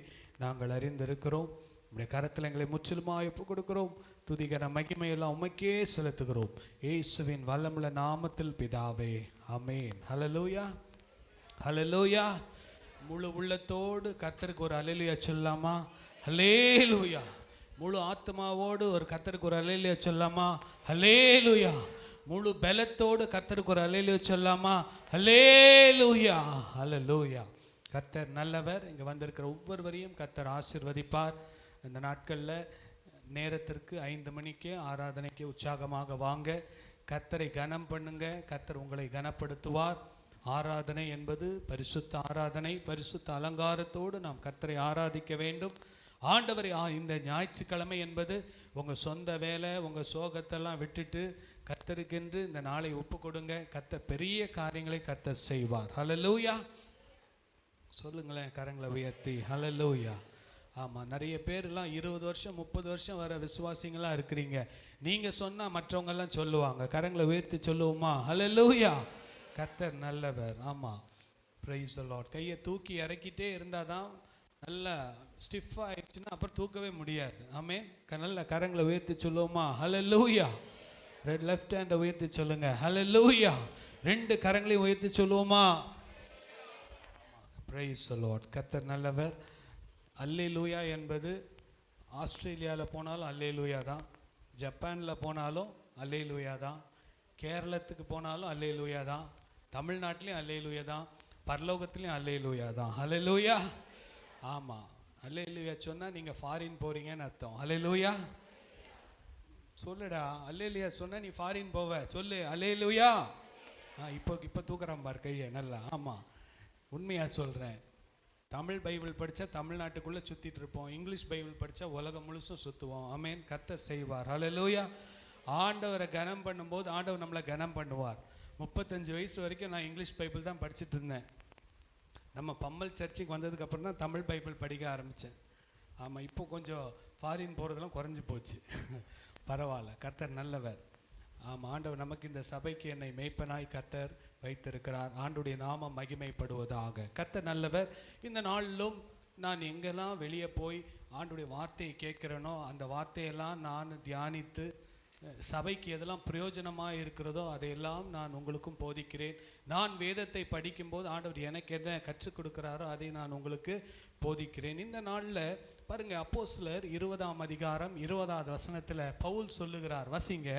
நாங்கள் அறிந்திருக்கிறோம். உடைய கரத்தில் எங்களை முற்றிலுமாக ஒப்புக் கொடுக்கிறோம். துதிகர மகிமையெல்லாம் உமக்கே செலுத்துகிறோம். இயேசுவின் வல்லமுள்ள நாமத்தில் பிதாவே, ஆமென். ஹல்லேலூயா, ஹல்லேலூயா. முழு உள்ளத்தோடு கர்த்தருக்கு ஒரு அல்லேலூயா சொல்லலாமா? ஹல்லேலூயா. முழு ஆத்மாவோடு ஒரு கர்த்தருக்கு ஒரு அல்லேலூயா சொல்லலாமா? ஹல்லேலூயா. முழு பலத்தோடு கர்த்தருக்கு ஒரு அல்லேலூயா சொல்லலாமா? ஹல்லேலூயா, ஹல்லேலூயா. கர்த்தர் நல்லவர். இங்கே வந்திருக்கிற ஒவ்வொருவரையும் கர்த்தர் ஆசீர்வதிப்பார். இந்த நாட்களில் நேரத்திற்கு 5 மணிக்கு ஆராதனைக்கு உற்சாகமாக வாங்க. கர்த்தரை கனம் பண்ணுங்க. கர்த்தர் உங்களை கனப்படுத்துவார். ஆராதனை என்பது பரிசுத்த ஆராதனை. பரிசுத்த அலங்காரத்தோடு நாம் கர்த்தரை ஆராதிக்க வேண்டும். ஆண்டவரை இந்த ஞாயிற்றுக்கிழமை என்பது உங்கள் சொந்த வேலை, உங்கள் சோகத்தெல்லாம் விட்டுட்டு கர்த்தருக்கென்று இந்த நாளை ஒப்பு கொடுங்க. கர்த்தர் பெரிய காரியங்களை கர்த்தர் செய்வார். ஹல்லேலூயா. சொல்லுங்களேன் கரங்களை உயர்த்தி. ஹல்லேலூயா. ஆமாம், நிறைய பேர்லாம் 20 வருஷம் 30 வருஷம் வர விசுவாசிங்களாம் இருக்கிறீங்க. நீங்கள் சொன்னால் மற்றவங்கெல்லாம் சொல்லுவாங்க. கரங்களை உயர்த்தி சொல்லுவோமா? ஹல்லேலூயா. கர்த்தர் நல்லவர். ஆமாம், பிரைஸ் தி லார்ட். கையை தூக்கி இறக்கிட்டே இருந்தால் தான் நல்லா ஸ்டிஃபாக ஆயிடுச்சுன்னா அப்புறம் தூக்கவே முடியாது. ஆமென். நல்ல கரங்களை உயர்த்தி சொல்லுவோமா? ஹல்லேலூயா. லெஃப்ட் ஹேண்டை உயர்த்தி சொல்லுங்க. ஹல்லேலூயா. 2 கரங்களையும் உயர்த்தி சொல்லுவோமா? Praise the Lord. கர்த்தர் நல்லவர். அல்லேலூயா என்பது ஆஸ்திரேலியாவில் போனாலும் அல்லேலூயா தான், ஜப்பானில் போனாலும் அல்லேலூயா தான், கேரளத்துக்கு போனாலும் அல்லேலூயா தான், தமிழ்நாட்டிலையும் அல்லேலூயா தான், பரலோகத்துலேயும் அல்லேலூயா தான். ஹல்லேலூயா. ஆமாம், அல்லேலூயா சொன்னால் நீங்கள் ஃபாரின் போகிறீங்கன்னு அர்த்தம். ஹல்லேலூயா சொல்லுடா. அல்லேலூயா சொன்னால் நீ ஃபாரின் போவ. சொல்லு அல்லேலூயா. இப்போ தூக்குறான் பார் கையை நல்லா. ஆமாம், உண்மையாக சொல்கிறேன். தமிழ் பைபிள் படித்தா தமிழ்நாட்டுக்குள்ளே சுற்றிட்டு இருப்போம். இங்கிலீஷ் பைபிள் படித்தா உலகம் முழுசும் சுற்றுவோம். ஆமென். கர்த்தர் செய்வார். ஹல்லேலூயா. ஆண்டவரை கனம் பண்ணும்போது ஆண்டவர் நம்மளை கனம் பண்ணுவார். 35 வயசு வரைக்கும் நான் இங்கிலீஷ் பைபிள் தான் படிச்சுட்டு இருந்தேன். நம்ம பம்மல் சர்ச்சுக்கு வந்ததுக்கப்புறம் தான் தமிழ் பைபிள் படிக்க ஆரம்பித்தேன். ஆமாம், இப்போ கொஞ்சம் ஃபாரின் போகிறதெல்லாம் குறைஞ்சி போச்சு. பரவாயில்ல, கர்த்தர் நல்லவர். ஆமாம், ஆண்டவர் நமக்கு இந்த சபைக்கு என்னை மேய்ப்பனாய் கர்த்தர் வைத்திருக்கிறார். ஆண்டுடைய நாமம் மகிமைப்படுவதாக. கர்த்தர் நல்லவர். இந்த நாளிலும் நான் எங்கெல்லாம் வெளியே போய் ஆண்டுடைய வார்த்தையை கேட்குறேனோ அந்த வார்த்தையெல்லாம் நான் தியானித்து சபைக்கு எதெல்லாம் பிரயோஜனமாக இருக்கிறதோ அதையெல்லாம் நான் உங்களுக்கும் போதிக்கிறேன். நான் வேதத்தை படிக்கும்போது ஆண்டவர் எனக்கு என்ன கற்றுக் கொடுக்குறாரோ அதை நான் உங்களுக்கு போதிக்கிறேன். இந்த நாளில் பாருங்கள், அப்போஸ்தலர் 20ஆம் அதிகாரம் 20வது வசனத்தில் பவுல் சொல்லுகிறார். வசிங்க.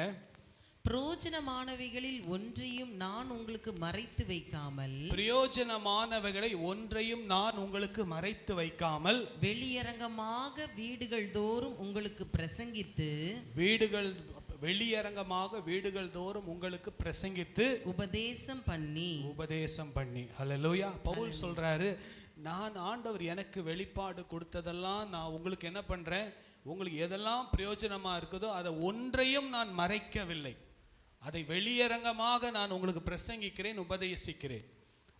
பிரயோஜனமானவைகளில் ஒன்றையும் நான் உங்களுக்கு மறைத்து வைக்காமல், பிரயோஜனமானவைகளை ஒன்றையும் நான் உங்களுக்கு மறைத்து வைக்காமல், வெளியரங்கமாக வீடுகள் தோறும் உங்களுக்கு பிரசங்கித்து, வெளியரங்கமாக வீடுகள் தோறும் உங்களுக்கு பிரசங்கித்து உபதேசம் பண்ணி. ஹல்லேலூயா. பவுல் சொல்றாரு, நான் ஆண்டவர் எனக்கு வெளிப்பாடு கொடுத்ததெல்லாம் நான் உங்களுக்கு என்ன பண்றேன், உங்களுக்கு எதெல்லாம் பிரயோஜனமா இருக்குதோ அதை ஒன்றையும் நான் மறைக்கவில்லை. அதை வெளியரங்கமாக நான் உங்களுக்கு பிரசங்கிக்கிறேன், உபதேசிக்கிறேன்.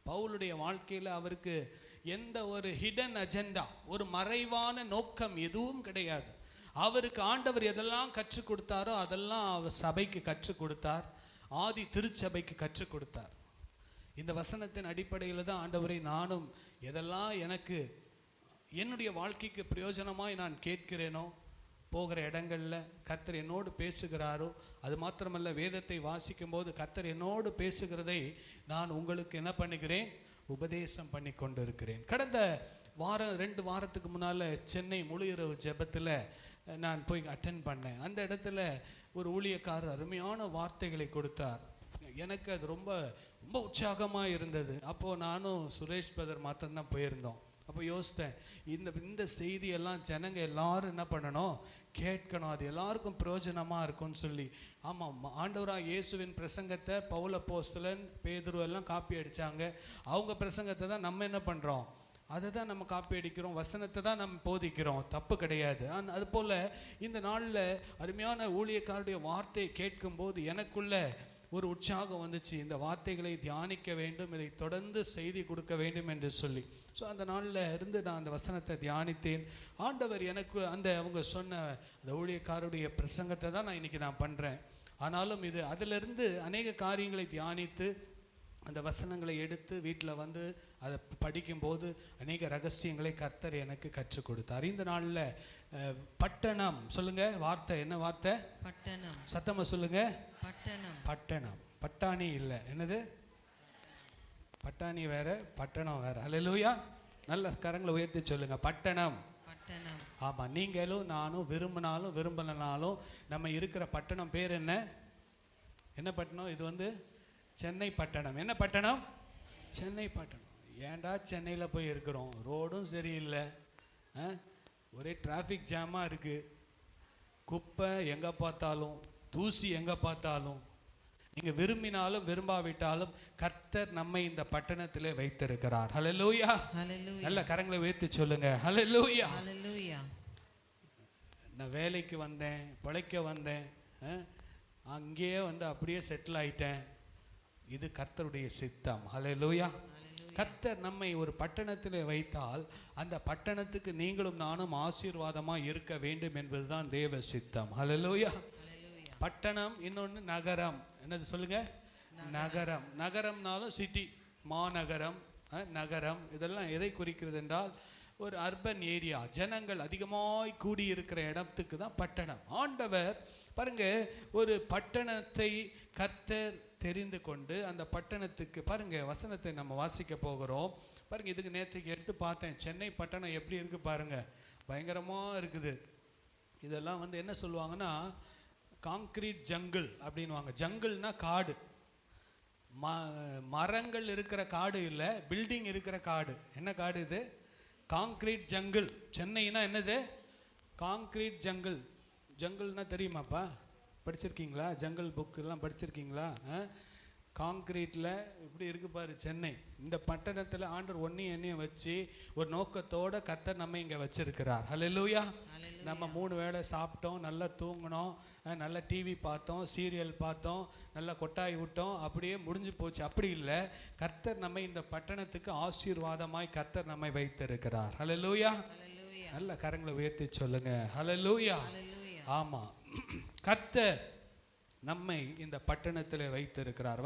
பவுலுடைய வாழ்க்கையில் அவருக்கு எந்த ஒரு ஹிடன் அஜெண்டா, ஒரு மறைவான நோக்கம் எதுவும் கிடையாது. அவருக்கு ஆண்டவர் எதெல்லாம் கற்றுக் கொடுத்தாரோ அதெல்லாம் அவர் சபைக்கு கற்றுக் கொடுத்தார், ஆதி திருச்சபைக்கு கற்றுக் கொடுத்தார். இந்த வசனத்தின் அடிப்படையில் தான் ஆண்டவரை நானும் எதெல்லாம் எனக்கு என்னுடைய வாழ்க்கைக்கு பிரயோஜனமாய் நான் கேட்கிறேனோ, போகிற இடங்களில் கர்த்தர் என்னோடு பேசுகிறாரோ, அது மாத்திரமல்ல வேதத்தை வாசிக்கும் போது கர்த்தர் என்னோடு பேசுகிறதை நான் உங்களுக்கு என்ன பண்ணுகிறேன், உபதேசம் பண்ணி கொண்டு இருக்கிறேன். கடந்த வாரம் 2 வாரத்துக்கு முன்னால் சென்னை முழு இரவு ஜெபத்தில் நான் போய் அட்டென்ட் பண்ணேன். அந்த இடத்துல ஒரு ஊழியக்காரர் அருமையான வார்த்தைகளை கொடுத்தார். எனக்கு அது ரொம்ப ரொம்ப உற்சாகமாக இருந்தது. அப்போது நானும் சுரேஷ் பிரதர் மாத்திரம்தான் போயிருந்தோம். அப்போ யோசித்தேன், இந்த செய்தியெல்லாம் ஜனங்க எல்லாரும் என்ன பண்ணணும், கேட்கணும், அது எல்லாருக்கும் பிரயோஜனமாக இருக்கும்னு சொல்லி. ஆமாம், ஆண்டவராக இயேசுவின் பிரசங்கத்தை பவுல் அப்போஸ்தலன் பேதுரு எல்லாம் காப்பி அடித்தாங்க. அவங்க பிரசங்கத்தை தான் நம்ம என்ன பண்ணுறோம், அதை தான் நம்ம காப்பி அடிக்கிறோம், வசனத்தை தான் நம்ம போதிக்கிறோம், தப்பு கிடையாது. அதுபோல் இந்த நாளில் அருமையான ஊழியக்காருடைய வார்த்தையை கேட்கும்போது எனக்குள்ள ஒரு உற்சாகம் வந்துச்சு. இந்த வார்த்தைகளை தியானிக்க வேண்டும், இதை தொடர்ந்து செய்தி கொடுக்க வேண்டும் என்று சொல்லி. ஸோ அந்த நாளில் இருந்து நான் அந்த வசனத்தை தியானித்தேன். ஆண்டவர் எனக்கு அவங்க சொன்ன அந்த ஊழியக்காருடைய பிரசங்கத்தை தான் நான் இன்றைக்கி பண்ணுறேன். ஆனாலும் இது அதிலிருந்து அநேக காரியங்களை தியானித்து அந்த வசனங்களை எடுத்து வீட்டில் வந்து அதை படிக்கும்போது அநேக ரகசியங்களை கர்த்தர் எனக்கு கற்றுக் கொடுத்தார். இந்த நாளில் பட்டணம் சொல்லுங்க, வார்த்தை என்ன வார்த்தை? பட்டணம். சத்தமாக சொல்லுங்க, பட்டணம். பட்டணம். பட்டாணி இல்லை, என்னது? பட்டாணி வேற, பட்டணம் வேற. அல்லேலூயா. நல்ல கரங்களை உயர்த்தி சொல்லுங்க, பட்டணம். பட்டணம். ஆமாம், நீங்களும் நானும் விரும்பினாலும் விரும்பலனாலும் நம்ம இருக்கிற பட்டணம் பேர் என்ன? என்ன பட்டணம்? இது சென்னை பட்டணம். என்ன பட்டணம்? சென்னை பட்டணம். ஏன்டா சென்னையில் போய் இருக்கிறோம், ரோடும் சரியில்லை, ஒரே டிராஃபிக் ஜாமாக இருக்குது, குப்பை எங்கே பார்த்தாலும், தூசி எங்கே பார்த்தாலும். நீங்கள் விரும்பினாலும் விரும்பாவிட்டாலும் கர்த்தர் நம்மை இந்த பட்டணத்திலே வைத்திருக்கிறார். ஹல்லேலூயா. நல்ல கரங்களை உயர்த்தி சொல்லுங்க, ஹல்லேலூயா. நான் வேலைக்கு வந்தேன், பிழைக்க வந்தேன், அங்கேயே அப்படியே செட்டில் ஆயிட்டேன். இது கர்த்தருடைய சித்தம். ஹல்லேலூயா. கர்த்தர் நம்மை ஒரு பட்டணத்திலே வைத்தால் அந்த பட்டணத்துக்கு நீங்களும் நானும் ஆசீர்வாதமாக இருக்க வேண்டும் என்பதுதான் தேவ சித்தம். ஹல்லேலூயா. பட்டணம், இன்னொன்று நகரம். என்னது சொல்லுங்க? நகரம். நகரம்னாலும் சிட்டி, மாநகரம், நகரம், இதெல்லாம் எதை குறிக்கிறது என்றால் ஒரு அர்பன் ஏரியா, ஜனங்கள் அதிகமாய் கூடியிருக்கிற இடத்துக்கு தான் பட்டணம். ஆண்டவர் பாருங்க, ஒரு பட்டணத்தை கர்த்தர் தெரிந்து கொண்டு அந்த பட்டணத்துக்கு பாருங்க, வசனத்தை நம்ம வாசிக்க போகிறோம். பாருங்க, இதுக்கு நேற்றுக்கு எடுத்து பார்த்தேன், சென்னை பட்டணம் எப்படி இருக்கு பாருங்க, பயங்கரமாக இருக்குது. இதெல்லாம் என்ன சொல்லுவாங்கன்னா கான்கிரீட் ஜங்கிள் அப்படின்வாங்க. ஜங்கிள்னா காடு, மரங்கள் இருக்கிற காடு இல்லை, பில்டிங் இருக்கிற காடு. என்ன காடு இது? Concrete jungle. சென்னைனா என்னது? Concrete jungle. ஜங்கிள்னா தெரியுமாப்பா? படிச்சிருக்கீங்களா? ஜங்கிள் புக்கெல்லாம் படிச்சிருக்கீங்களா? கான்கிரீட்டில் இப்படி இருக்கு பாரு சென்னை. இந்த பட்டணத்தில் ஆண்டவர் ஒன்றையும் வச்சு ஒரு நோக்கத்தோட கர்த்தர் நம்ம இங்கே வச்சிருக்கிறார். ஹல்லேலூயா. நம்ம 3 வேளை சாப்பிட்டோம், நல்லா தூங்கினோம், நல்லா டிவி பார்த்தோம், சீரியல் பார்த்தோம், நல்லா கொட்டாய் விட்டோம், அப்படியே முடிஞ்சு போச்சு. அப்படி இல்லை, கர்த்தர் நம்ம இந்த பட்டணத்துக்கு ஆசீர்வாதமாய் கர்த்தர் நம்மை வைத்திருக்கிறார். ஹல்லேலூயா. நல்ல கரங்களை உயர்த்தி சொல்லுங்க, ஹல்லேலூயா. ஆமாம், கர்த்தர் நம்மை இந்த பட்டணத்தில் வைத்திருக்கிறார்.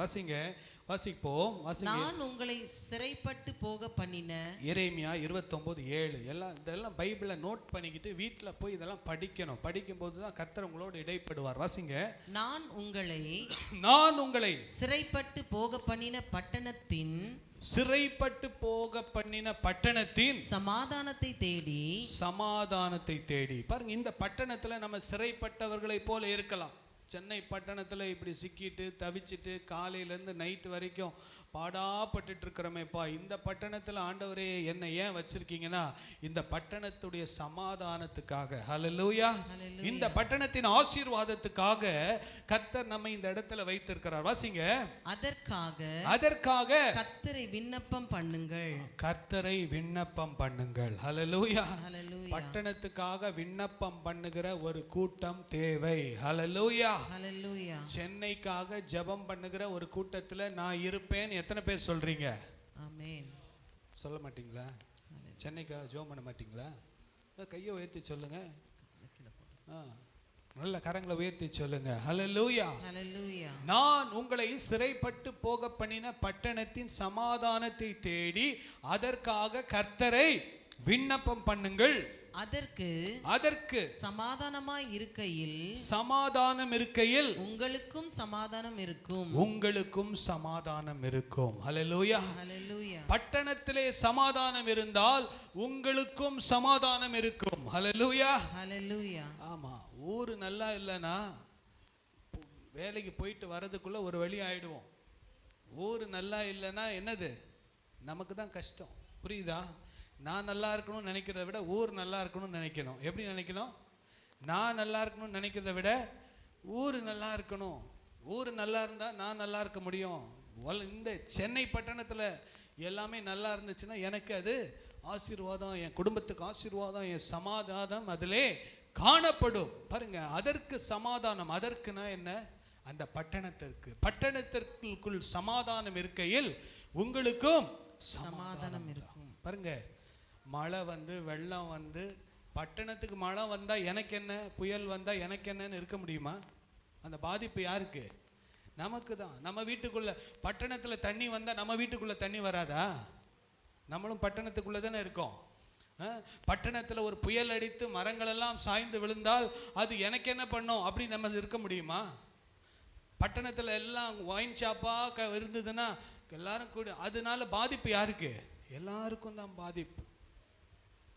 வாசிப்போம். நான் உங்களை சிறைப்பட்டு போக பண்ணின. எரேமியா 29:7. இதெல்லாம் பைபிளை நோட் பண்ணிக்கிட்டு வீட்டில் போய் இதெல்லாம் படிக்கணும். படிக்கும்போது தான் கர்த்தர் உங்களோடு இடைப்படுவார். வாசிங்க. நான் உங்களை சிறைப்பட்டு போக பண்ணின பட்டணத்தின் சமாதானத்தை தேடி. பாருங்க, இந்த பட்டணத்துல நம்ம சிறைப்பட்டவர்களை போல இருக்கலாம். சென்னை பட்டணத்தில் இப்படி சிக்கிட்டு தவிச்சிட்டு காலையிலேருந்து நைட்டு வரைக்கும் பாடாப்பட்டு இருக்கிறோமேப்பா. இந்த பட்டணத்தில் ஆண்டவரே என்னை ஏன் வச்சிருக்கீங்கன்னா இந்த பட்டணத்துடைய சமாதானத்துக்காக. ஹல்லேலூயா. இந்த பட்டணத்தின் ஆசீர்வாதத்துக்காக கர்த்தர் நம்மை இந்த இடத்துல வைத்திருக்கிறார். வாசிங்க. அதற்காக கர்த்தரை விண்ணப்பம் பண்ணுங்கள். ஹல்லேலூயா. பட்டணத்துக்காக விண்ணப்பம் பண்ணுகிற ஒரு கூட்டம் தேவை. ஹல்லேலூயா. சென்னைக்காக ஜெபம் பண்ணுகிற ஒரு கூட்டத்தில் நான் இருப்பேன். எத்தனை பேர் சொல்றீங்க? ஆமென். சொல்ல மாட்டீங்களா? சென்னைக்காக ஜெபம் பண்ண மாட்டீங்களா? கையை உயர்த்தி சொல்லுங்க. நல்ல கரங்களை உயர்த்தி சொல்லுங்க. ஹல்லேலூயா. நான் உங்களை சிறைப்பட்டு போக பண்ணின பட்டணத்தின் சமாதானத்தை தேடி அதற்காக கர்த்தரை விண்ணப்பம் பண்ணுங்கள். அதற்கு சமாதானம் இருக்கையில் உங்களுக்கும் சமாதானம் இருக்கும். ஹல்லேலூயா. பட்டணத்திலே சமாதானம் இருந்தால் உங்களுக்கும் சமாதானம் இருக்கும். ஹல்லேலூயா. ஆமா, ஊரு நல்லா இல்லைன்னா வேலைக்கு போயிட்டு வர்றதுக்குள்ள ஒரு வழி ஆயிடுவோம். ஊரு நல்லா இல்லைன்னா என்னது, நமக்கு தான் கஷ்டம். புரியுதா? நான் நல்லா இருக்கணும்னு நினைக்கிறத விட ஊர் நல்லா இருக்கணும்னு நினைக்கணும். எப்படி நினைக்கணும்? நான் நல்லா இருக்கணும்னு நினைக்கிறத விட ஊர் நல்லா இருக்கணும். ஊர் நல்லா இருந்தால் நான் நல்லா இருக்க முடியும். இந்த சென்னை பட்டணத்தில் எல்லாமே நல்லா இருந்துச்சுன்னா எனக்கு அது ஆசீர்வாதம், என் குடும்பத்துக்கு ஆசீர்வாதம், என் சமாதானம் அதிலே காணப்படும். பாருங்க, அதற்கு சமாதானம். அதற்குனா என்ன? அந்த பட்டணத்திற்குள் சமாதானம் இருக்கையில் உங்களுக்கும் சமாதானம் இருக்கும். பாருங்க, மழை வந்து வெள்ளம் வந்து பட்டணத்துக்கு மழை வந்தால் எனக்கு என்ன, புயல் வந்தால் எனக்கு என்னன்னு இருக்க முடியுமா? அந்த பாதிப்பு யாருக்கு? நமக்கு தான். நம்ம வீட்டுக்குள்ள பட்டணத்தில் தண்ணி வந்தால் நம்ம வீட்டுக்குள்ளே தண்ணி வராதா? நம்மளும் பட்டணத்துக்குள்ளே தானே இருக்கோம். பட்டணத்தில் ஒரு புயல் அடித்து மரங்களெல்லாம் சாய்ந்து விழுந்தால் அது எனக்கு என்ன பண்ணும் அப்படி நம்ம இருக்க முடியுமா? பட்டணத்தில் எல்லாம் ஒயின் ஷாப்பாக இருந்ததுன்னா எல்லாரும் கூட, அதனால பாதிப்பு யாருக்கு? எல்லாருக்கும் தான் பாதிப்பு.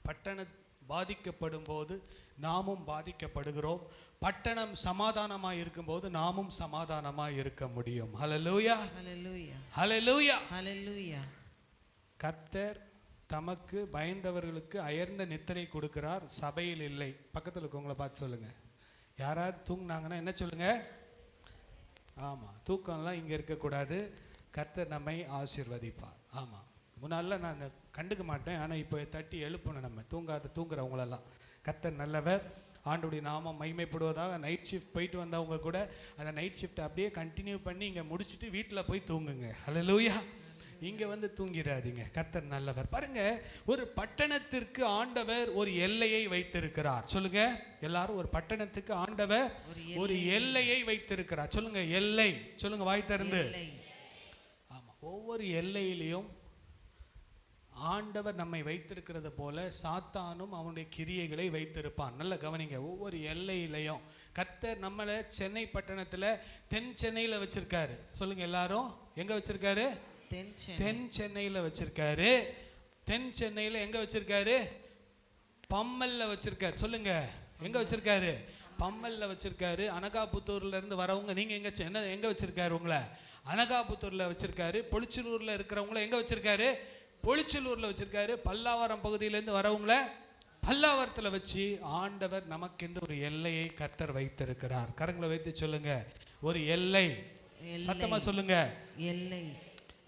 பட்டணம் பாதிக்கப்படும் போது நாமும் பாதிக்கப்படுகிறோம். பட்டணம் சமாதானமாய் இருக்கும்போது நாமும் சமாதானமாய் இருக்க முடியும். ஹல்லேலூயா. ஹல்லேலூயா. ஹல்லேலூயா. கர்த்தர் தமக்கு பயந்தவர்களுக்கு அயர்ந்த நித்திரை கொடுக்கிறார், சபையில் இல்லை. பக்கத்தில் இருக்கவங்கள பார்த்து சொல்லுங்க. யாராவது தூங்கினாங்கன்னா என்ன சொல்லுங்க? ஆமாம், தூக்கம்லாம் இங்கே இருக்கக்கூடாது. கர்த்தர் நம்மை ஆசீர்வதிப்பார். ஆமாம், முன்னால நான் கண்டுக்க மாட்டேன், ஆனால் இப்போ தட்டி எழுப்பணும். நம்ம தூங்குறவங்களெல்லாம் கர்த்தர் நல்லவர். ஆண்டோடைய நாமம் மகிமைப்படுவதாக. நைட் ஷிஃப்ட் போயிட்டு வந்தவங்க கூட அந்த நைட் ஷிஃப்ட் அப்படியே கண்டினியூ பண்ணி இங்கே முடிச்சுட்டு வீட்டில் போய் தூங்குங்க. ஹல்லேலூயா. இங்கே வந்து தூங்கிடாதீங்க. கர்த்தர் நல்லவர். பாருங்க, ஒரு பட்டணத்திற்கு ஆண்டவர் ஒரு எல்லையை வைத்திருக்கிறார். சொல்லுங்க எல்லாரும், ஒரு பட்டணத்துக்கு ஆண்டவர் ஒரு எல்லையை வைத்திருக்கிறார். சொல்லுங்க எல்லை. சொல்லுங்க வாய் திறந்து. ஆமாம், ஒவ்வொரு எல்லையிலையும் ஆண்டவர் நம்மை வைத்திருக்கிறது போல சாத்தானும் அவனுடைய கிரியைகளை வைத்திருப்பான். நல்ல கவனிங்க. ஒவ்வொரு எல்லையிலையும் கர்த்தர் நம்மளை சென்னை பட்டணத்தில் தென் சென்னையில் வச்சிருக்காரு. சொல்லுங்க எல்லாரும், எங்க வச்சிருக்காரு? தென் சென்னையில் வச்சிருக்காரு. தென் சென்னையில் எங்க வச்சிருக்காரு? பம்மல்ல வச்சிருக்காரு. சொல்லுங்க, எங்க வச்சிருக்காரு? பம்மல்ல வச்சிருக்காரு. அனகாபுத்தூர்ல இருந்து வரவங்க நீங்க எங்க வச்சிருக்காரு? உங்களை அனகாபுத்தூர்ல வச்சிருக்காரு. பொலிச்சலூர்ல இருக்கிறவங்கள எங்க வச்சிருக்காரு? பொலிச்சலூர்ல வச்சிருக்காரு. பல்லாவரம் பகுதியிலேருந்து வரவங்கள பல்லாவரத்தில் வச்சு ஆண்டவர் நமக்கென்று ஒரு எல்லையை கர்த்தர் வைத்திருக்கிறார். கரங்களை வைத்து சொல்லுங்க, ஒரு எல்லை. சத்தமா சொல்லுங்க, எல்லை.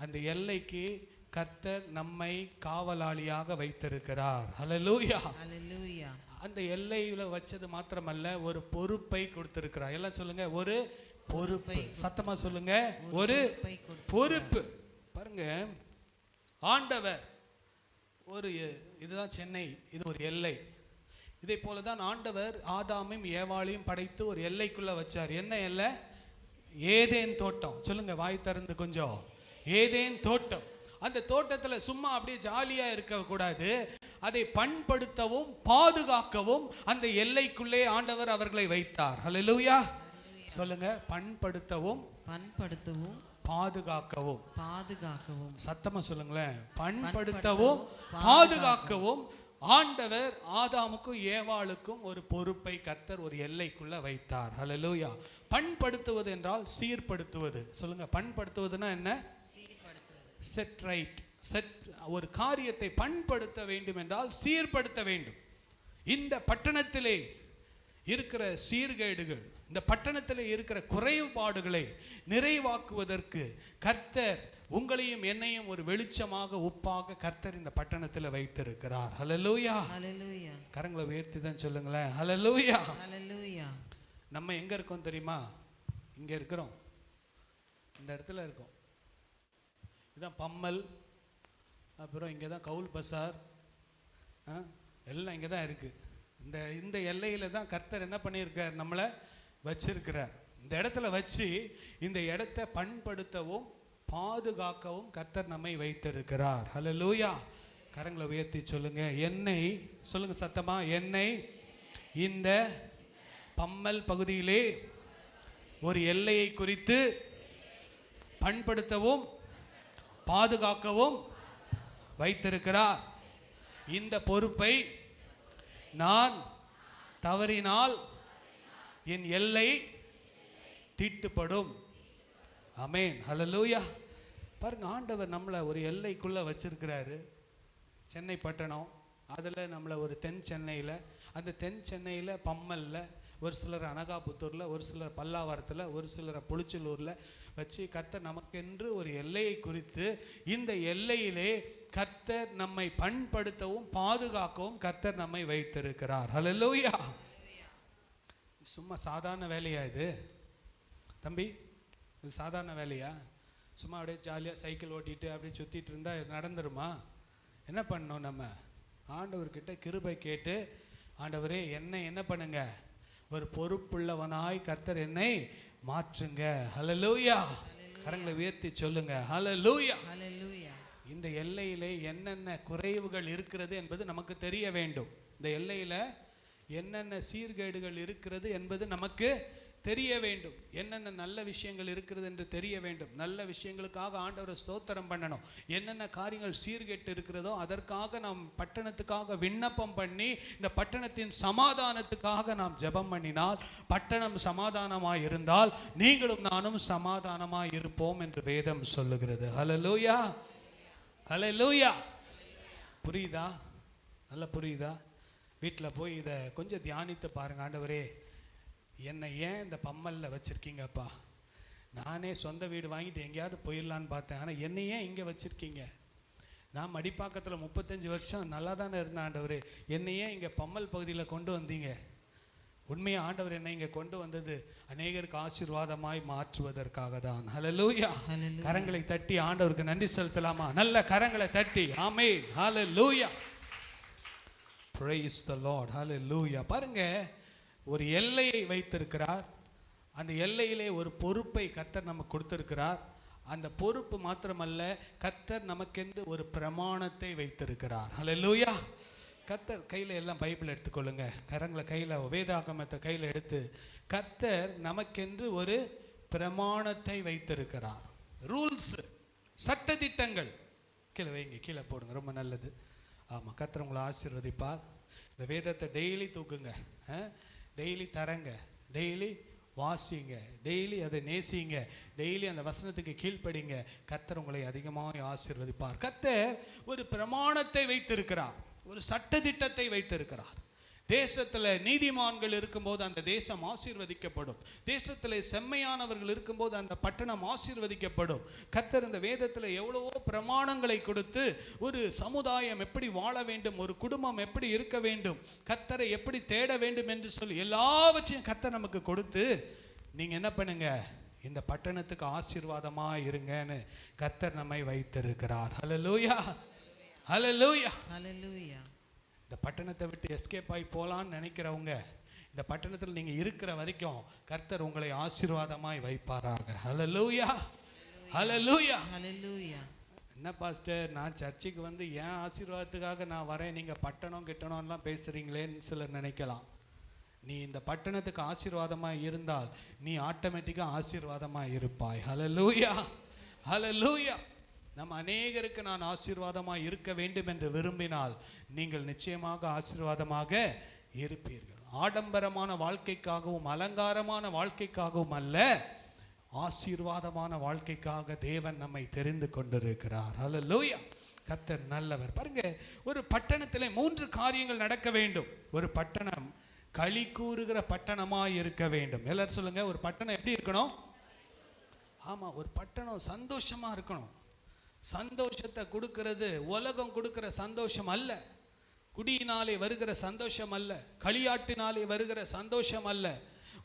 அந்த எல்லைக்கு கர்த்தர் நம்மை காவலாளியாக வைத்திருக்கிறார். ஹல்லேலூயா. ஹல்லேலூயா. அந்த எல்லையில வச்சது மாத்திரமல்ல, ஒரு பொறுப்பை கொடுத்திருக்கிறார். எல்லாம் சொல்லுங்க, ஒரு பொறுப்பு. சத்தமா சொல்லுங்க, ஒரு பொறுப்பு. பாருங்க, ஆண்டவர் ஒரு இதுதான் சென்னை, இது ஒரு எல்லை. இதே போல தான் ஆண்டவர் ஆதாமையும் ஏவாளையும் படைத்து ஒரு எல்லைக்குள்ள வச்சார். என்ன எல்லை? ஏதேன் தோட்டம். சொல்லுங்க வாய் திறந்து கொஞ்சம். ஏதேன் தோட்டம். அந்த தோட்டத்துல சும்மா அப்படியே ஜாலியா இருக்க கூடாது, அதை பண்படுத்தவும் பாதுகாக்கவும் அந்த எல்லைக்குள்ளே ஆண்டவர் அவர்களை வைத்தார். ஹல்லேலூயா சொல்லுங்க. பண்படுத்தவும் பாதுகாக்கவும். சத்தமா சொல்லுங்களேன். பண்படுத்தவும் பாதுகாக்கவும் ஆண்டவர் ஆதாமுக்கும் ஏவாளுக்கும் ஒரு பொறுப்பை கர்த்தர் ஒரு எல்லைக்குள்ள வைத்தார். ஹல்லேலூயா. பண்படுத்துவது என்றால் சீர்படுத்துவது. சொல்லுங்க, பண்படுத்துவதுன்னா என்ன? Set right. ஒரு காரியத்தை பண்படுத்த வேண்டும் என்றால் சீர்படுத்த வேண்டும். இந்த பட்டணத்திலே இருக்கிற சீர்கேடுகள், இந்த பட்டணத்தில் இருக்கிற குறைபாடுகளை நிறைவாக்குவதற்கு கர்த்தர் உங்களையும் என்னையும் ஒரு வெளிச்சமாக உப்பாக கர்த்தர் இந்த பட்டணத்தில் வைத்திருக்கிறார். ஹல்லேலூயா. கரங்களை உயர்த்தி தான் சொல்லுங்களேன். ஹல்லேலூயா. நம்ம எங்க இருக்கோம் தெரியுமா? இங்க இருக்கிறோம், இந்த இடத்துல இருக்கோம். இதுதான் பம்மல், அப்புறம் இங்கே தான் கவுல் பசார், எல்லாம் இங்கே தான் இருக்குது. இந்த எல்லையில் தான் கர்த்தர் என்ன பண்ணியிருக்கார்? நம்மளை வச்சிருக்கிறார். இந்த இடத்துல வச்சு இந்த இடத்தை பண்படுத்தவும் பாதுகாக்கவும் கர்த்தர் நம்மை வைத்திருக்கிறார். ஹல்லேலூயா. கரங்களை உயர்த்தி சொல்லுங்க. என்னை சொல்லுங்க சத்தமா. என்னை இந்த பம்மல் பகுதியிலே ஒரு எல்லையை குறித்து பண்படுத்தவும் பாதுகாக்கவும் வைத்திருக்கிறார். இந்த பொறுப்பை நான் தவறினால் என் எல்லை தீட்டுப்படும். ஆமென். ஹல்லேலூயா. பாருங்க, ஆண்டவர் நம்மளை ஒரு எல்லைக்குள்ள வச்சிருக்கிறாரு. சென்னை பட்டணம், அதில் நம்மளை ஒரு தென் சென்னையில், அந்த தென் சென்னையில் பம்மல்ல, ஒரு சிலர் அனகாபுத்தூரில், ஒரு சிலர் பல்லாவரத்தில், ஒரு சிலர் புளிச்சலூரில் வச்சு கர்த்தர் நமக்கென்று ஒரு எல்லையை குறித்து இந்த எல்லையிலே கர்த்தர் நம்மை பண்படுத்தவும் பாதுகாக்கவும் கர்த்தர் நம்மை வைத்திருக்கிறார். ஹல்லேலூயா. சும்மா சாதாரண வேலையா இது தம்பி? இது சாதாரண வேலையா? சும்மா அப்படியே ஜாலியாக சைக்கிள் ஓட்டிட்டு அப்படியே சுற்றிட்டு இருந்தால் இது நடந்துருமா? என்ன பண்ணணும்? நம்ம ஆண்டவர்கிட்ட கிருபை கேட்டு, ஆண்டவரே என்னை என்ன பண்ணுங்க, ஒரு பொறுப்புள்ளவனாய் கர்த்தர் என்னை மாற்றுங்க. ஹல்லேலூயா. கரங்களை உயர்த்தி சொல்லுங்க. ஹல்லேலூயா. இந்த எல்லையிலே என்னென்ன குறைவுகள் இருக்கிறது என்பது நமக்கு தெரிய வேண்டும். இந்த எல்லையில் என்னென்ன சீர்கேடுகள் இருக்கிறது என்பது நமக்கு தெரிய வேண்டும். என்னென்ன நல்ல விஷயங்கள் இருக்கிறது என்று தெரிய வேண்டும். நல்ல விஷயங்களுக்காக ஆண்டவரை ஸ்தோத்திரம் பண்ணணும். என்னென்ன காரியங்கள் சீர்கேட்டு இருக்கிறதோ அதற்காக நாம் பட்டணத்துக்காக விண்ணப்பம் பண்ணி இந்த பட்டணத்தின் சமாதானத்துக்காக நாம் ஜெபம் பண்ணினால், பட்டணம் சமாதானமாய் இருந்தால் நீங்களும் நானும் சமாதானமாய் இருப்போம் என்று வேதம் சொல்லுகிறது. ஹல்லேலூயா. ஹல்லேலூயா. புரியுதா? நல்லா புரியுதா? வீட்டில் போய் இதை கொஞ்சம் தியானித்து பாருங்க. ஆண்டவரே, என்னை ஏன் இந்த பம்மலில் வச்சுருக்கீங்கப்பா? நானே சொந்த வீடு வாங்கிட்டு எங்கேயாவது போயிடலான்னு பார்த்தேன், ஆனால் என்னை ஏன் இங்கே வச்சுருக்கீங்க? நான் மடிப்பாக்கத்தில் 35 வருஷம் நல்லா தானே இருந்தேன். ஆண்டவரே, என்னை ஏன் இங்கே பம்மல் பகுதியில் கொண்டு வந்தீங்க? உண்மையாக ஆண்டவர் என்னை இங்கே கொண்டு வந்தது அநேகருக்கு ஆசீர்வாதமாய் மாற்றுவதற்காக தான். ஹல்லேலூயா. கரங்களை தட்டி ஆண்டவருக்கு நன்றி செலுத்தலாமா? நல்ல கரங்களை தட்டி ஆமென். ஹல்லேலூயா. Praise the Lord. Hallelujah. பாருங்க, ஒரு எல்லையை வைத்திருக்கிறார். அந்த எல்லையிலே ஒரு பொறுப்பை கர்த்தர் நமக்கு கொடுத்திருக்கிறார். அந்த பொறுப்பு மாத்திரமல்ல, கர்த்தர் நமக்கென்று ஒரு பிரமாணத்தை வைத்திருக்கிறார். ஹல்லேலூயா. கர்த்தர் கையில் எல்லாம் பைபிள் எடுத்துக்கொள்ளுங்க. கரங்களை கையில், வேதாகமத்தை கையில் எடுத்து, கர்த்தர் நமக்கென்று ஒரு பிரமாணத்தை வைத்திருக்கிறார். ரூல்ஸ், சட்டதிட்டங்கள். கீழே வைங்க, கீழே போடுங்க, ரொம்ப நல்லது. ஆமாம், கர்த்தர் உங்களை ஆசீர்வதிப்பார். இந்த வேதத்தை டெய்லி தூக்குங்க, டெய்லி தரங்க, டெய்லி வாசிங்க, டெய்லி அதை நேசிங்க, டெய்லி அந்த வசனத்துக்கு கீழ்ப்படிங்க. கர்த்தர் உங்களை அதிகமாக ஆசீர்வதிப்பார். கர்த்தர் ஒரு பிரமாணத்தை வைத்திருக்கிறார், ஒரு சட்டதிட்டத்தை வைத்திருக்கிறார். தேசத்தில் நீதிமான்கள் இருக்கும்போது அந்த தேசம் ஆசீர்வதிக்கப்படும். தேசத்தில் செம்மையானவர்கள் இருக்கும்போது அந்த பட்டணம் ஆசீர்வதிக்கப்படும். கர்த்தர் இந்த வேதத்தில் எவ்வளவோ பிரமாணங்களை கொடுத்து ஒரு சமுதாயம் எப்படி வாழ வேண்டும், ஒரு குடும்பம் எப்படி இருக்க வேண்டும், கர்த்தரை எப்படி தேட வேண்டும் என்று சொல்லி எல்லாவற்றையும் கர்த்தர் நமக்கு கொடுத்து, நீங்கள் என்ன பண்ணுங்க, இந்த பட்டணத்துக்கு ஆசீர்வாதமாக இருங்கன்னு கர்த்தர் நம்மை வைத்திருக்கிறார். ஹல்லேலூயா. ஹல்லேலூயா. ஹல்லேலூயா. இந்த பட்டணத்தை விட்டு எஸ்கேப் ஆகி போகலான்னு நினைக்கிறவங்க, இந்த பட்டணத்தில் நீங்கள் இருக்கிற வரைக்கும் கர்த்தர் உங்களை ஆசீர்வாதமாய் வைப்பாராக. ஹல்லேலூயா, ஹல்லேலூயா, ஹல்லேலூயா. என்ன பாஸ்டர், நான் சர்ச்சுக்கு வந்து ஏன் ஆசீர்வாதத்துக்காக நான் வரேன், நீங்கள் பட்டணம் கிட்டணும்லாம் பேசுகிறீங்களேன்னு சிலர் நினைக்கலாம். நீ இந்த பட்டணத்துக்கு ஆசீர்வாதமாக இருந்தால் நீ ஆட்டோமேட்டிக்காக ஆசீர்வாதமாக இருப்பாய். ஹல்லேலூயா, ஹல்லேலூயா. நம்ம அநேகருக்கு நான் ஆசீர்வாதமாக இருக்க வேண்டும் என்று விரும்பினால் நீங்கள் நிச்சயமாக ஆசீர்வாதமாக இருப்பீர்கள். ஆடம்பரமான வாழ்க்கைக்காகவும் அலங்காரமான வாழ்க்கைக்காகவும் அல்ல, ஆசீர்வாதமான வாழ்க்கைக்காக தேவன் நம்மை தெரிந்து கொண்டிருக்கிறார். ஹல்லேலூயா. கர்த்தர் நல்லவர். பாருங்க, ஒரு பட்டணத்திலே 3 காரியங்கள் நடக்க வேண்டும். ஒரு பட்டணம் களி கூறுகிற பட்டணமாய் இருக்க வேண்டும். எல்லாரும் சொல்லுங்க, ஒரு பட்டணம் எப்படி இருக்கணும்? ஆமா, ஒரு பட்டணம் சந்தோஷமா இருக்கணும். சந்தோஷத்தை கொடுக்கிறது உலகம் கொடுக்கிற சந்தோஷம் அல்ல, குடியினாலே வருகிற சந்தோஷம் அல்ல, களியாட்டினாலே வருகிற சந்தோஷம் அல்ல.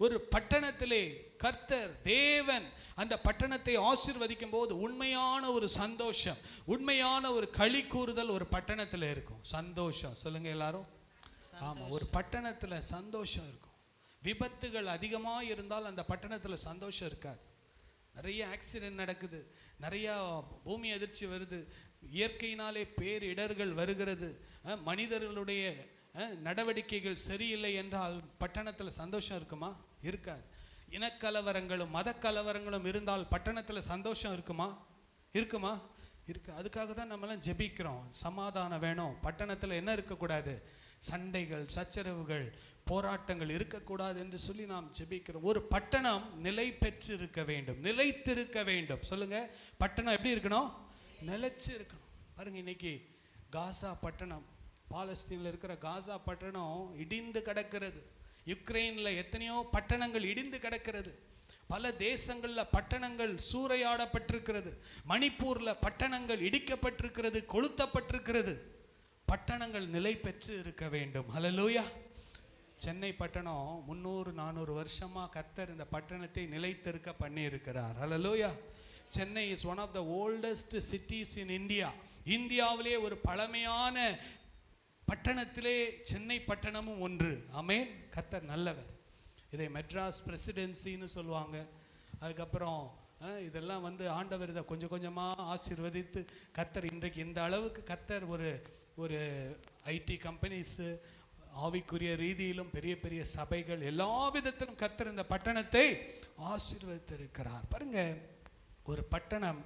ஒரு பட்டணத்திலே கர்த்தர் தேவன் அந்த பட்டணத்தை ஆசீர்வதிக்கும் போது உண்மையான ஒரு சந்தோஷம், உண்மையான ஒரு களி கூறுதல் ஒரு பட்டணத்தில் இருக்கும். சந்தோஷம் சொல்லுங்க எல்லாரும். ஆமாம், ஒரு பட்டணத்தில் சந்தோஷம் இருக்கும். விபத்துகள் அதிகமாக இருந்தால் அந்த பட்டணத்தில் சந்தோஷம் இருக்காது. நிறைய ஆக்சிடென்ட் நடக்குது, நிறையா பூமி அதிர்ச்சி வருது, இயற்கையினாலே பேரிடர்கள் வருகிறது, மனிதர்களுடைய நடவடிக்கைகள் சரியில்லை என்றால் பட்டணத்தில் சந்தோஷம் இருக்குமா? இருக்காது. இனக்கலவரங்களும் மத கலவரங்களும் இருந்தால் பட்டணத்தில் சந்தோஷம் இருக்குமா? இருக்குமா? இருக்கு. அதுக்காக தான் நம்மளாம் ஜெபிக்கிறோம், சமாதானம் வேணும். பட்டணத்தில் என்ன இருக்கக்கூடாது? சண்டைகள், சச்சரவுகள், போராட்டங்கள் இருக்கக்கூடாது என்று சொல்லி நாம் ஜெபிக்கிறோம். ஒரு பட்டணம் நிலை பெற்று இருக்க வேண்டும், நிலைத்திருக்க வேண்டும். சொல்லுங்க, பட்டணம் எப்படி இருக்கணும்? நிலைச்சு இருக்கணும். பாருங்க, இன்னைக்கு காசா பட்டணம், பாலஸ்தீனில் இருக்கிற காசா பட்டணம் இடிந்து கிடக்கிறது. யுக்ரைனில் எத்தனையோ பட்டணங்கள் இடிந்து கிடக்கிறது. பல தேசங்களில் பட்டணங்கள் சூறையாடப்பட்டிருக்கிறது. மணிப்பூரில் பட்டணங்கள் இடிக்கப்பட்டிருக்கிறது, கொளுத்தப்பட்டிருக்கிறது. பட்டணங்கள் நிலை பெற்று இருக்க வேண்டும். ஹல்லேலூயா. சென்னை பட்டணம் 300-400 வருஷமாக கர்த்தர் இந்த பட்டணத்தை நிலைத்திருக்க பண்ணி இருக்கிறார். ஹல்லேலூயா. Chennai is one of the oldest cities in India. இந்தியாவிலே ஒரு பழமையான பட்டணத்திலே சென்னை பட்டணமும் ஒன்று. ஆமென். கர்த்தர் நல்லவர். இதை மெட்ராஸ் பிரசிடென்சின்னு சொல்லுவாங்க. அதுக்கப்புறம் இதெல்லாம் வந்து ஆண்டவர் இதை கொஞ்சம் கொஞ்சமாக ஆசீர்வதித்து கர்த்தர் இன்றைக்கு இந்த அளவுக்கு கர்த்தர் ஒரு ஐடி கம்பெனிஸு, ஆவிக்குரிய ரீதியிலும் பெரிய பெரிய சபைகள், எல்லா விதத்திலும் கர்த்தர் இந்த பட்டணத்தை ஆசீர்வதித்திருக்கிறார். பாருங்க, ஒரு பட்டணம்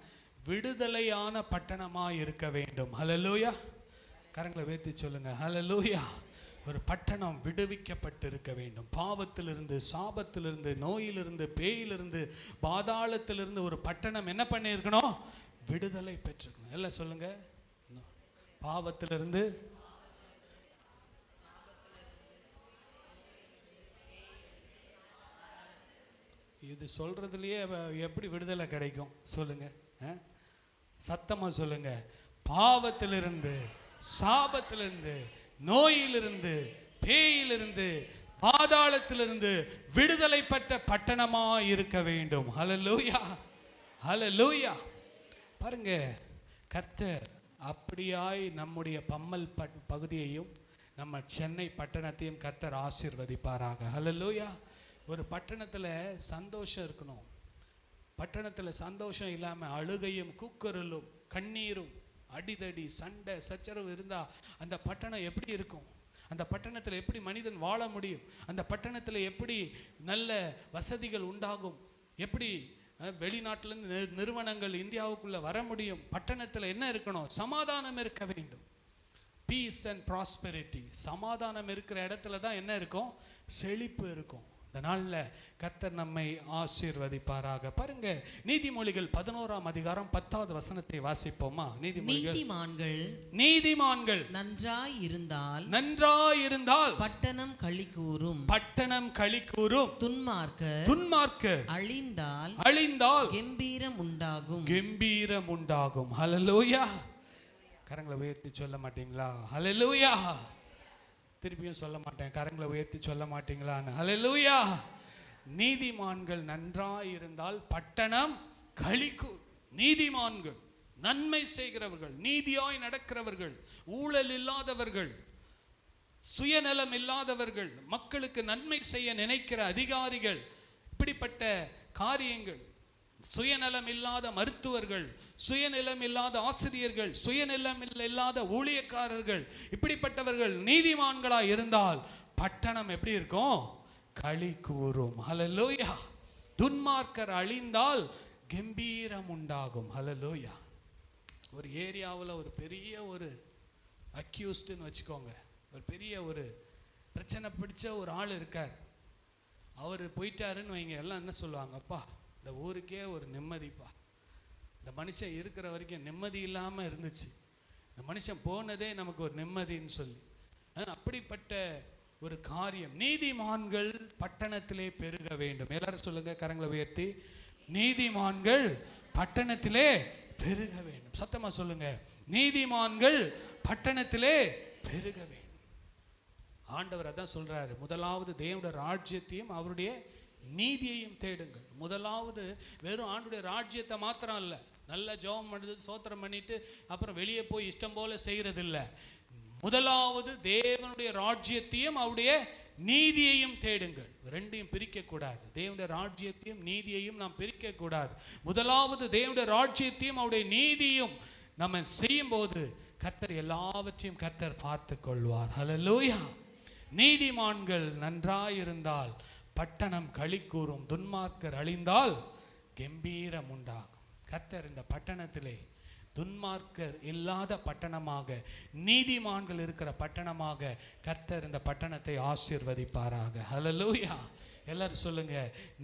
விடுதலையான பட்டணமாக இருக்க வேண்டும். ஹல்லேலூயா. கரங்களை உயர்த்தி சொல்லுங்க, ஹல்லேலூயா. ஒரு பட்டணம் விடுவிக்கப்பட்டு இருக்க வேண்டும். பாவத்திலிருந்து, சாபத்திலிருந்து, நோயிலிருந்து, பேயிலிருந்து, பாதாளத்திலிருந்து ஒரு பட்டணம் என்ன பண்ணியிருக்கணும்? விடுதலை பெற்றிருக்கணும். எல்லாம் சொல்லுங்க, பாவத்திலிருந்து, இது சொல்றதுலயே எப்படி விடுதலை கிடைக்கும்? சொல்லுங்க, சத்தமா சொல்லுங்க. பாவத்திலிருந்து, சாபத்திலிருந்து, நோயிலிருந்து, பேயிலிருந்து, பாதாளத்திலிருந்து விடுதலை பெற்ற பட்டணமா இருக்க வேண்டும். ஹல்லேலூயா, ஹல்லேலூயா. பாருங்க, கர்த்தர் அப்படியாய் நம்முடைய பம்மல் பகுதியையும் நம்ம சென்னை பட்டணத்தையும் கர்த்தர் ஆசீர்வதிப்பாராக. ஹல்லேலூயா. ஒரு பட்டணத்தில் சந்தோஷம் இருக்கணும். பட்டணத்தில் சந்தோஷம் இல்லாமல் அழுகையும் கூக்குரலும் கண்ணீரும் அடிதடி சண்டை சச்சரவு இருந்தால் அந்த பட்டணம் எப்படி இருக்கும்? அந்த பட்டணத்தில் எப்படி மனிதன் வாழ முடியும்? அந்த பட்டணத்தில் எப்படி நல்ல வசதிகள் உண்டாகும்? எப்படி வெளிநாட்டிலேருந்து நிறுவனங்கள் இந்தியாவுக்குள்ளே வர முடியும்? பட்டணத்தில் என்ன இருக்கணும்? சமாதானம் இருக்க வேண்டும். Peace and prosperity. சமாதானம் இருக்கிற இடத்துல தான் என்ன இருக்கும்? செழிப்பு இருக்கும். இந்த நாளில் கர்த்தர் நம்மை ஆசீர்வதிப்பாராக. பாருங்க, நீதிமொழிகள் 11ஆம் அதிகாரம் 10வது வசனத்தை வாசிப்போமா? நீதிமான்கள் நன்றாயிருந்தால் பட்டணம் களி கூறும். துன்மார்க்கர் அழிந்தால் கெம்பீரம் உண்டாகும். ஹல்லேலூயா. கரங்களை உயர்த்தி சொல்ல மாட்டீங்களா? ஹல்லேலூயா. திருப்பியும் சொல்ல மாட்டேன், கரங்களை உயர்த்தி சொல்ல மாட்டீங்களான்னு. ஹல்லேலூயா. நீதிமான்கள் நன்றாயிருந்தால் பட்டணம் களிக்கூர். நீதிமான்கள், நன்மை செய்கிறவர்கள், நீதியாய் நடக்கிறவர்கள், ஊழல் இல்லாதவர்கள், சுயநலம் இல்லாதவர்கள், மக்களுக்கு நன்மை செய்ய நினைக்கிற அதிகாரிகள், இப்படிப்பட்ட காரியங்கள், சுயநலம் இல்லாத மருத்துவர்கள், சுயநலம் இல்லாத ஆசிரியர்கள், சுயநலம் இல்லாத ஊழியக்காரர்கள், இப்படிப்பட்டவர்கள் நீதிமான்களாய் இருந்தால் பட்டணம் எப்படி இருக்கும்? களி கூறும். ஹல்லேலூயா. துன்மார்க்கர் அழிந்தால் கம்பீரம் உண்டாகும். ஹல்லேலூயா. ஒரு ஏரியாவில் ஒரு பெரிய ஒரு அக்யூஸ்டுன்னு வச்சுக்கோங்க, ஒரு பெரிய ஒரு பிரச்சனை பிடிச்ச ஒரு ஆள் இருக்கார். அவர் போயிட்டாருன்னு வைங்க, எல்லாம் என்ன சொல்லுவாங்க? அப்பா, இந்த ஊருக்கே ஒரு நிம்மதிப்பா, இந்த மனுஷன் இருக்கிற வரைக்கும் நிம்மதி இல்லாமல் இருந்துச்சு, இந்த மனுஷன் போனதே நமக்கு ஒரு நிம்மதின்னு சொல்லி. அப்படிப்பட்ட ஒரு காரியம். நீதிமான்கள் பட்டணத்திலே பெருக வேண்டும். எல்லாரும் சொல்லுங்க, கரங்களை உயர்த்தி, நீதிமான்கள் பட்டணத்திலே பெருக வேண்டும். சத்தமா சொல்லுங்க, நீதிமான்கள் பட்டணத்திலே பெருக வேண்டும். ஆண்டவர் அதான் சொல்றாரு, முதலாவது தேவனுடைய ராஜ்யத்தையும் அவருடைய நீதியையும் தேடுங்கள். முதலாவது வெறும் ஆண்டுடைய ராஜ்யத்தை மாத்திரம் இல்லை, நல்ல ஜெபம் பண்ணுறது, சோத்திரம் பண்ணிட்டு அப்புறம் வெளியே போய் இஷ்டம் போல செய்யறது இல்லை. முதலாவது தேவனுடைய ராஜ்யத்தையும் அவருடைய நீதியையும் தேடுங்கள். ரெண்டையும் பிரிக்க கூடாது. தேவனுடைய ராஜ்யத்தையும் நீதியையும் நாம் பிரிக்க கூடாது. முதலாவது தேவனுடைய ராஜ்யத்தையும் அவருடைய நீதியும் நம்ம செய்யும் போது கர்த்தர் எல்லாவற்றையும் கர்த்தர் பார்த்து கொள்வார். ஹல்லேலூயா. நீதிமான்கள் நன்றாயிருந்தால் பட்டணம் களி கூறும், துன்மார்க்கர் அழிந்தால் கம்பீரம் உண்டாகும். கர்த்தர் இந்த பட்டணத்திலே துன்மார்க்கர் இல்லாத பட்டணமாக, நீதிமான்கள் இருக்கிற பட்டணமாக கர்த்தர் இந்த பட்டணத்தை ஆசீர்வதிப்பாராக. ஹல்லேலூயா. எல்லாரும் சொல்லுங்க,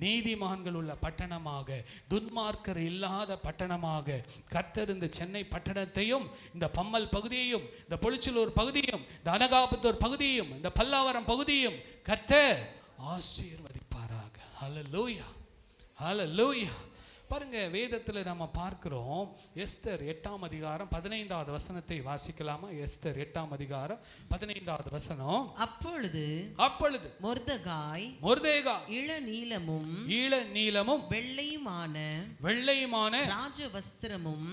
நீதிமான்கள் உள்ள பட்டணமாக, துன்மார்க்கர் இல்லாத பட்டணமாக கர்த்தர் இந்த சென்னை பட்டணத்தையும், இந்த பம்மல் பகுதியையும், இந்த பொலிச்சலூர் பகுதியும், இந்த அனகாபுத்தூர் பகுதியும், இந்த பல்லாவரம் பகுதியும் கர்த்தர் ஆசீர்வதிப்பாராக. ஹல்லேலூயா. ஹல்லேலூயா. பாருங்க, வேதத்தில் நம்ம பார்க்கிறோம். எஸ்தர் 8ஆம் அதிகாரம் 15வது வசனத்தை வாசிக்கலாமா? எஸ்தர் 8ஆம் அதிகாரம் 15வது வசனம். அப்பொழுது மொர்தெகாய் இளநீலமும் வெள்ளையுமான ராஜவஸ்திரமும்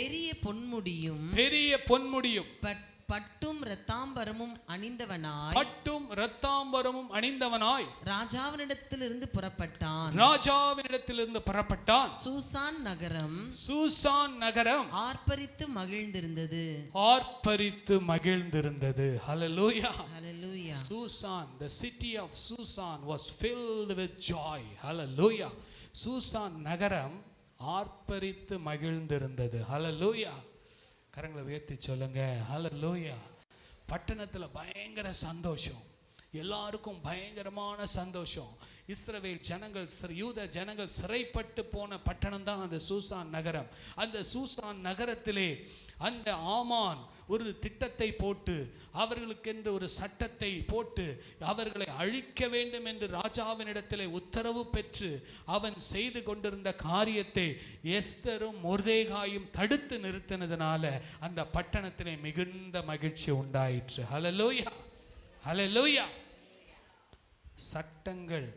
பெரிய பொன்முடியும் பட்டும் இரத்தாம்பரமும் அணிந்தவனாய் ராஜாவினிடத்திலிருந்து புறப்பட்டான். சூசான் நகரம் ஆர்ப்பரித்து மகிழ்ந்திருந்தது. Hallelujah. Hallelujah. Susan, the city of Susan was filled with joy. Hallelujah. Shushan நகரம் ஆர்ப்பரித்து மகிழ்ந்திருந்தது. Hallelujah. கரங்களை உயர்த்தி சொல்லுங்க, ஹல்லேலூயா. பட்டணத்தில் பயங்கர சந்தோஷம், எல்லாருக்கும் பயங்கரமான சந்தோஷம். இஸ்ரவேல் ஜனங்கள், யூத ஜனங்கள் சிறைப்பட்டு போன பட்டணம் தான் அந்த சூசான் நகரம். அந்த சூசான் நகரத்திலே அந்த ஆமான் ஒரு திட்டத்தை போட்டு, அவர்களுக்கென்று ஒரு சட்டத்தை போட்டு அவர்களை அழிக்க வேண்டும் என்று ராஜாவினிடத்திலே உத்தரவு பெற்று அவன் செய்து கொண்டிருந்த காரியத்தை எஸ்தரும் மொர்தெகாயும் தடுத்து நிறுத்தினதுனால அந்த பட்டணத்திலே மிகுந்த மகிழ்ச்சி உண்டாயிற்று. ஹல்லேலூயா. ஹல்லேலூயா. சட்டங்கள்,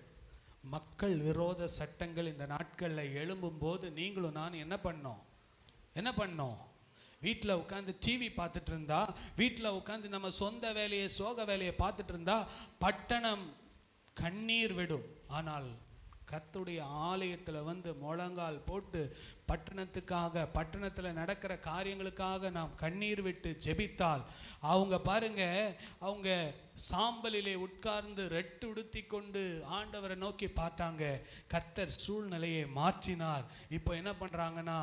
மக்கள் விரோத சட்டங்கள் இந்த நாட்களில் எழும்பும் போது நீங்களும் நான் என்ன பண்ணோம்? வீட்டில் உட்காந்து டிவி பார்த்துட்டு இருந்தா, வீட்டில் உட்காந்து நம்ம சொந்த வேலையை, சோக வேலையை பார்த்துட்டு இருந்தா பட்டணம் கண்ணீர் விடும். ஆனால் கர்த்தருடைய ஆலயத்தில் வந்து முழங்கால் போட்டு பட்டணத்துக்காக, பட்டணத்தில் நடக்கிற காரியங்களுக்காக நாம் கண்ணீர் விட்டு ஜெபித்தால், அவங்க பாருங்க, அவங்க சாம்பலிலே உட்கார்ந்து ரெட்டு உடுத்தி கொண்டு ஆண்டவரை நோக்கி பார்த்தாங்க. கர்த்தர் சூழ்நிலையை மாற்றினார். இப்போ என்ன பண்ணுறாங்கன்னா,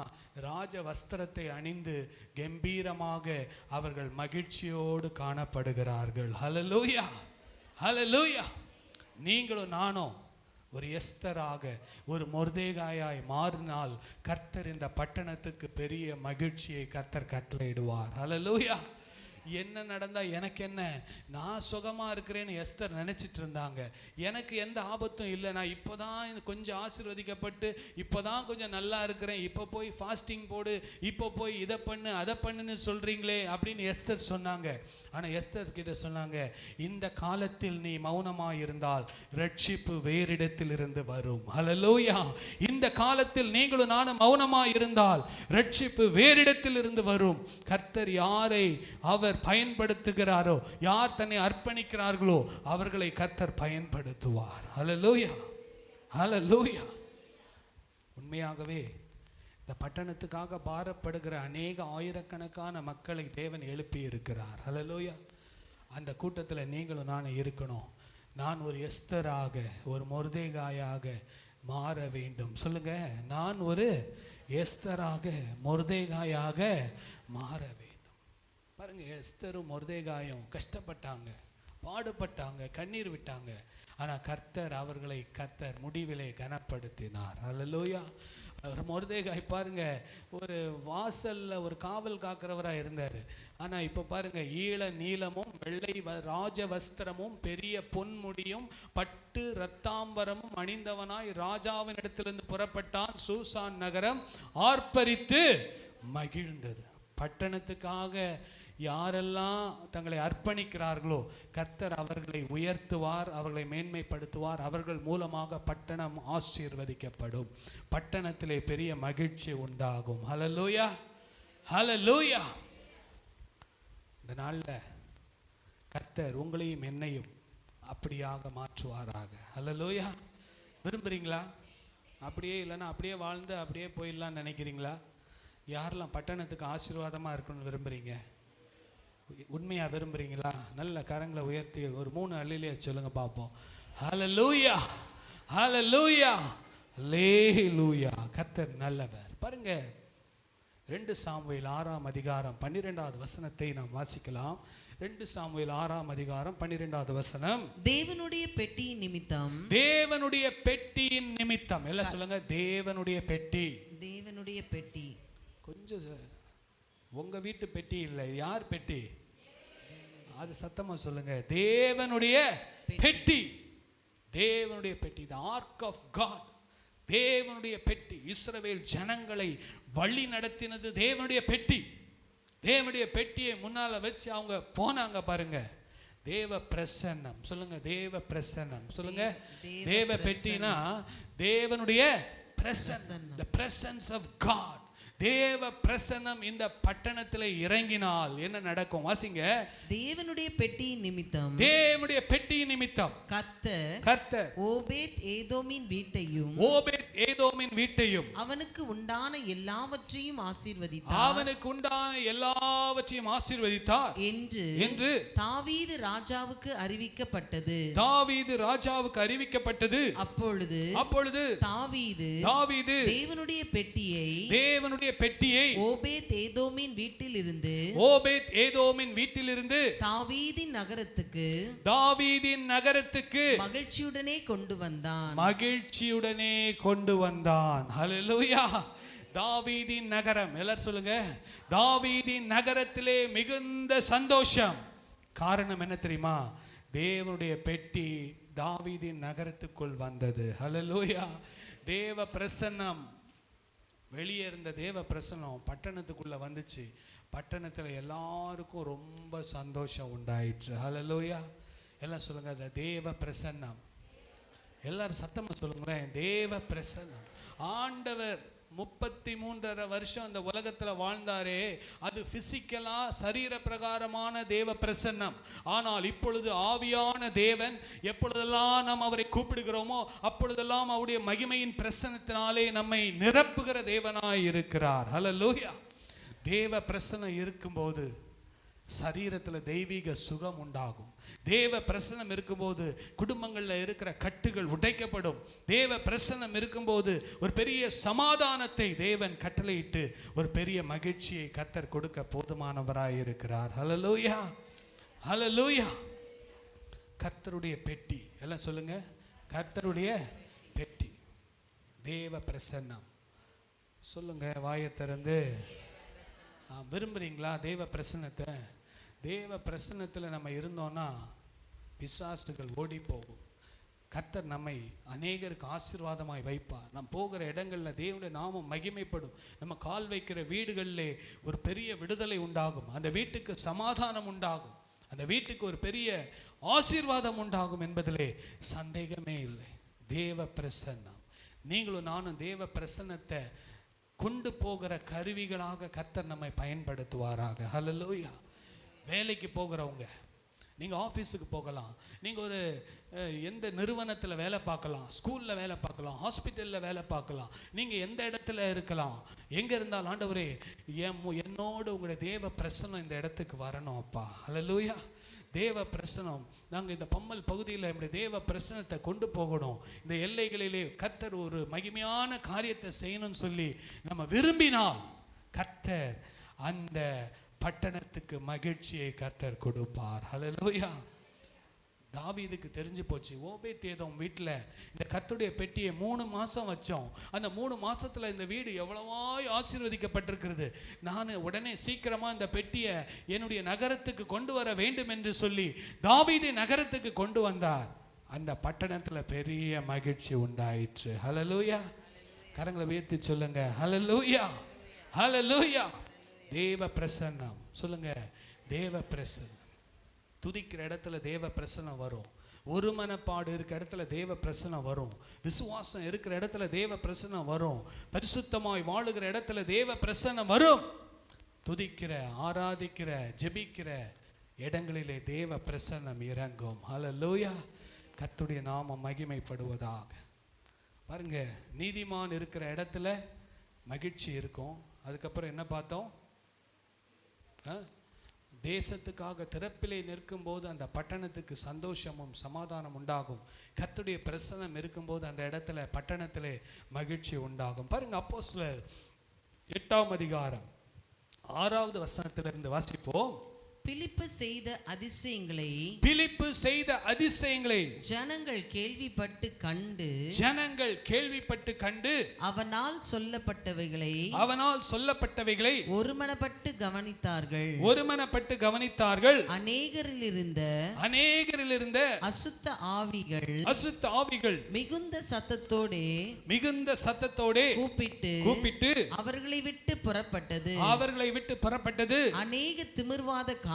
ராஜ வஸ்திரத்தை அணிந்து கம்பீரமாக அவர்கள் மகிழ்ச்சியோடு காணப்படுகிறார்கள். ஹல்லேலூயா. ஹல்லேலூயா. நீங்களும் நானும் ஒரு எஸ்தராக, ஒரு மொர்தெகாயாய் மாறினால் கர்த்தர் இந்த பட்டணத்துக்கு பெரிய மகிழ்ச்சியை கர்த்தர் கட்டளையிடுவார். ஹல்லேலூயா. என்ன நடந்தா எனக்கு என்ன, நான் சுகமாக இருக்கிறேன்னு எஸ்தர் நினச்சிட்டு இருந்தாங்க. எனக்கு எந்த ஆபத்தும் இல்லை, நான் இப்போ தான் கொஞ்சம் ஆசீர்வதிக்கப்பட்டு இப்போ தான் கொஞ்சம் நல்லா இருக்கிறேன், இப்போ போய் ஃபாஸ்டிங் போடு, இப்போ போய் இதை பண்ணு அதை பண்ணுன்னு சொல்கிறீங்களே அப்படின்னு எஸ்தர் சொன்னாங்க. ஆனால் எஸ்தர் கிட்ட சொன்னாங்க, இந்த காலத்தில் நீ மௌனமாக இருந்தால் ரட்சிப்பு வேறிடத்தில் இருந்து வரும். ஹல்லேலூயா. இந்த காலத்தில் நீங்களும் நானும் மௌனமாக இருந்தால் ரட்சிப்பு வேறிடத்தில் இருந்து வரும். கர்த்தர் யாரை அவர் அவர் பயன்படுத்துகிறாரோ, யார் தன்னை அர்ப்பணிக்கிறார்களோ அவர்களை கர்த்தர் பயன்படுத்துவார். ஹல்லேலூயா, ஹல்லேலூயா. உண்மையாகவே இந்த பட்டணத்துக்காக பாரப்படுகிற அநேக ஆயிரக்கணக்கான மக்களை தேவன் எழுப்பி இருக்கிறார். ஹல்லேலூயா. அந்த கூட்டத்தில் நீங்களும் நானும் இருக்கணும். நான் ஒரு எஸ்தராக, ஒரு மொர்தேகாயாக மாற வேண்டும். சொல்லுங்க, நான் ஒரு எஸ்தராக, மொர்தேகாயாக மாற வேண்டும். பாருங்க, எஸ்தரும் மொர்தேகாயும் கஷ்டப்பட்டாங்க, பாடுபட்டாங்க, கண்ணீர் விட்டாங்க. ஆனால் கர்த்தர் முடிவிலே கனப்படுத்தினார். ஹல்லேலூயா. மொர்தேகாய் பாருங்க, ஒரு வாசல்ல ஒரு காவல் காக்கிறவராக இருந்தார். ஆனால் இப்போ பாருங்க, ஈழ நீளமும் வெள்ளை ராஜ வஸ்திரமும் பெரிய பொன்முடியும் பட்டு ரத்தாம்பரமும் அணிந்தவனாய் ராஜாவின் இடத்திலிருந்து புறப்பட்டான். சூசான் நகரம் ஆர்ப்பரித்து மகிழ்ந்தது. பட்டணத்துக்காக யாரெல்லாம் தங்களை அர்ப்பணிக்கிறார்களோ கர்த்தர் அவர்களை உயர்த்துவார், அவர்களை மேன்மைப்படுத்துவார். அவர்கள் மூலமாக பட்டணம் ஆசீர்வதிக்கப்படும். பட்டணத்திலே பெரிய மகிழ்ச்சி உண்டாகும். ஹல்லேலூயா, ஹல்லேலூயா. இந்த நாளில் கர்த்தர் உங்களையும் என்னையும் அப்படியாக மாற்றுவாராக. ஹல்லேலூயா. விரும்புகிறீங்களா? அப்படியே இல்லைன்னா அப்படியே வாழ்ந்து அப்படியே போயிடலான்னு நினைக்கிறீங்களா? யாரெல்லாம் பட்டணத்துக்கு ஆசீர்வாதமாக இருக்கணும்னு விரும்புகிறீங்க? உண்மையாக விரும்புகிறீங்களா? நல்ல கரங்களை உயர்த்தி ஒரு 3 அல்லேலூயா சொல்லுங்க பார்ப்போம். ஹல்லேலூயா, ஹல்லேலூயா, அல்லேலூயா. கர்த்தர் நல்லவர். பாருங்க, 2 சாமுவேல் 6ஆம் அதிகாரம் 12வது வசனத்தை நாம் வாசிக்கலாம். 2 சாமுவேல் 6ஆம் அதிகாரம் 12வது வசனம். தேவனுடைய பெட்டியின் நிமித்தம், தேவனுடைய பெட்டியின் நிமித்தம். எல்லாம் சொல்லுங்க, தேவனுடைய பெட்டி. தேவனுடைய பெட்டி. கொஞ்சம் உங்க வீட்டு பெட்டி இல்லை, யார் பெட்டி? அது சத்தமா சொல்லுங்க, தேவனுடைய பெட்டி. தேவனுடைய பெட்டி, தி ஆர்க் ஆஃப் காட். தேவனுடைய பெட்டி. இஸ்ரவேல் ஜனங்களை வழி நடத்தினது தேவனுடைய பெட்டி. தேவனுடைய பெட்டியை முன்னால வச்சு அவங்க போனாங்க பாருங்க. தேவ பிரசன்னம். சொல்லுங்க, தேவ பிரசன்னம். சொல்லுங்க, தேவ பெட்டினா தேவனுடைய பிரசன்னம். the presence of God. தேவ பிரசன்னம் இந்த பட்டணத்தில் இறங்கினால் என்ன நடக்கும்? வாசிங்க. தேவனுடைய பெட்டியின் நிமித்தம், தேவனுடைய பெட்டியின் நிமித்தம் கர்த்தர் ஓபேத் ஏதோமின் வீட்டையும், ஓபேத் ஏதோமின் வீட்டையும் அவனுக்கு உண்டான எல்லாவற்றையும் ஆசீர்வதித்தார், அவனுக்கு உண்டான எல்லாவற்றையும் ஆசீர்வதித்தார் என்று தாவீது ராஜாவுக்கு அறிவிக்கப்பட்டது. தாவீது ராஜாவுக்கு அறிவிக்கப்பட்டது. அப்பொழுது தாவீது தேவனுடைய பெட்டியை ஓபேத் ஏதோமின் வீட்டிலிருந்து தாவீதின் நகரத்துக்கு மகிழ்ச்சியுடனே கொண்டு வந்தான். ஹல்லேலூயா. தாவீதின் நகரம். எல்லாரும் சொல்லுங்க, தாவீதின் நகரத்திலே மிகுந்த சந்தோஷம். காரணம் என்ன தெரியுமா? தேவனுடைய பெட்டி தாவீதின் நகரத்துக்குள் வந்தது. ஹல்லேலூயா. தேவ பிரசன்னம், வெளியே இருந்த தேவ பிரசன்னம் பட்டணத்துக்குள்ள வந்துச்சு. பட்டணத்தில் எல்லாருக்கும் ரொம்ப சந்தோஷம் உண்டாயிற்று. ஹல்லேலூயா. எல்லாம் சொல்லுங்க, அந்த தேவ பிரசன்னம். எல்லாரும் சத்தமா சொல்லுங்களேன், தேவ பிரசன்னம். ஆண்டவர் 33.5 வருஷம் அந்த உலகத்தில் வாழ்ந்தாரே, அது பிசிக்கலா சரீர பிரகாரமான தேவ பிரசன்னம். ஆனால் இப்பொழுது ஆவியான தேவன், எப்பொழுதெல்லாம் நாம் அவரை கூப்பிடுகிறோமோ அப்பொழுதெல்லாம் அவருடைய மகிமையின் பிரசன்னத்தினாலே நம்மை நிரப்புகிற தேவனாய் இருக்கிறார். ஹல்லேலூயா. தேவ பிரசன்னம் இருக்கும்போது சரீரத்தில் தெய்வீக சுகம் உண்டாகும். தேவ பிரசன்னம் இருக்கும்போது குடும்பங்களில் இருக்கிற கட்டுகள் உடைக்கப்படும். தேவ பிரசன்னம் இருக்கும்போது ஒரு பெரிய சமாதானத்தை தேவன் கட்டளையிட்டு ஒரு பெரிய மகிழ்ச்சியை கர்த்தர் கொடுக்க போதுமானவராய் இருக்கிறார். ஹல்லேலூயா, ஹல்லேலூயா. கர்த்தருடைய பெட்டி. எல்லாம் சொல்லுங்க, கர்த்தருடைய பெட்டி, தேவ பிரசன்னம். சொல்லுங்க, வாயை திறந்து. விரும்புறீங்களா தேவ பிரசன்னத்தை? தேவ பிரசன்னத்தில் நம்ம இருந்தோம்னா பிசாசுகள் ஓடி போகும். கர்த்தர் நம்மை அநேகருக்கு ஆசீர்வாதமாய் வைப்பார். நாம் போகிற இடங்களில் தேவனுடைய நாமம் மகிமைப்படும். நம்ம கால் வைக்கிற வீடுகளிலே ஒரு பெரிய விடுதலை உண்டாகும். அந்த வீட்டுக்கு சமாதானம் உண்டாகும். அந்த வீட்டுக்கு ஒரு பெரிய ஆசீர்வாதம் உண்டாகும் என்பதிலே சந்தேகமே இல்லை. தேவ பிரசன்னம். நீங்களும் நானும் தேவ பிரசன்னத்தை கொண்டு போகிற கருவிகளாக கர்த்தர் நம்மை பயன்படுத்துவாராக. ஹல்லேலூயா. வேலைக்கு போகிறவங்க, நீங்கள் ஆஃபீஸுக்கு போகலாம், நீங்கள் ஒரு எந்த நிறுவனத்தில் வேலை பார்க்கலாம், ஸ்கூலில் வேலை பார்க்கலாம், ஹாஸ்பிட்டலில் வேலை பார்க்கலாம், நீங்கள் எந்த இடத்துல இருக்கலாம், எங்கே இருந்தாலும் ஆண்டவரே என்னோடு உங்களுடைய தேவ பிரசன்னம் இந்த இடத்துக்கு வரணும் அப்பா. ஹல்லேலூயா. தேவ பிரசனம், நாங்கள் இந்த பம்மல் பகுதியில் நம்முடைய தேவ பிரசனத்தை கொண்டு போகணும், இந்த எல்லைகளிலே கர்த்தர் ஒரு மகிமையான காரியத்தை செய்யணும்னு சொல்லி நம்ம விரும்பினால் கர்த்தர் அந்த பட்டணத்துக்கு மகிழ்ச்சியை கர்த்தர் கொடுப்பார். ஹல்லேலூயா. தாவீதுக்கு தெரிஞ்சு போச்சு, ஓபேத்ஏதோம் வீட்டில் இந்த கர்த்தருடைய பெட்டியை 3 மாதம் வச்சோம், அந்த 3 மாதத்தில் இந்த வீடு எவ்வளவாய் ஆசீர்வதிக்கப்பட்டிருக்கிறது, நான் உடனே சீக்கிரமாக இந்த பெட்டியை என்னுடைய நகரத்துக்கு கொண்டு வர வேண்டும் என்று சொல்லி தாவீது நகரத்துக்கு கொண்டு வந்தார். அந்த பட்டணத்தில் பெரிய மகிழ்ச்சி உண்டாயிற்று. ஹல்லேலூயா. கரங்களை உயர்த்தி சொல்லுங்க, ஹல்லேலூயா, ஹல்லேலூயா. தேவ பிரசன்னம் சொல்லுங்க, தேவ பிரசன்னம். துதிக்கிற இடத்துல தேவ பிரசன்னம் வரும், ஒரு மனப்பாடு இருக்கிற இடத்துல தேவ பிரசன்னம் வரும், விசுவாசம் இருக்கிற இடத்துல தேவ பிரசன்னம் வரும், பரிசுத்தமாய் வாழுகிற இடத்துல தேவ பிரசன்னம் வரும். துதிக்கிற, ஆராதிக்கிற, ஜெபிக்கிற இடங்களிலே தேவ பிரசன்னம் இறங்கும். ஹல்லேலூயா. கர்த்தருடைய நாமம் மகிமைப்படுவதாக. பாருங்க, நீதிமான் இருக்கிற இடத்துல மகிழ்ச்சி இருக்கும். அதுக்கப்புறம் என்ன பார்த்தோம்? தேசத்துக்காக திறப்பிலே நிற்கும் போது அந்த பட்டணத்துக்கு சந்தோஷமும் சமாதானம் உண்டாகும். கர்த்தருடைய பிரசன்னம் இருக்கும்போது அந்த இடத்துல பட்டணத்திலே மகிழ்ச்சி உண்டாகும். பாருங்க, அப்போஸ்தலர் 8ஆம் அதிகாரம் 6வது வசனத்திலிருந்து வாசிப்போம். பிலிப்பு செய்த அதிசயங்களை ஜனங்கள் கேள்விப்பட்டு கண்டு அவனால் சொல்லப்பட்டவைகளை ஒருமனப்பட்டு கவனித்தார்கள். அநேகரில் இருந்த அசுத்த ஆவிகள் மிகுந்த சத்தத்தோடே கூப்பிட்டு அவர்களை விட்டு புறப்பட்டது. அநேக திமிர்வாதக்காரரும்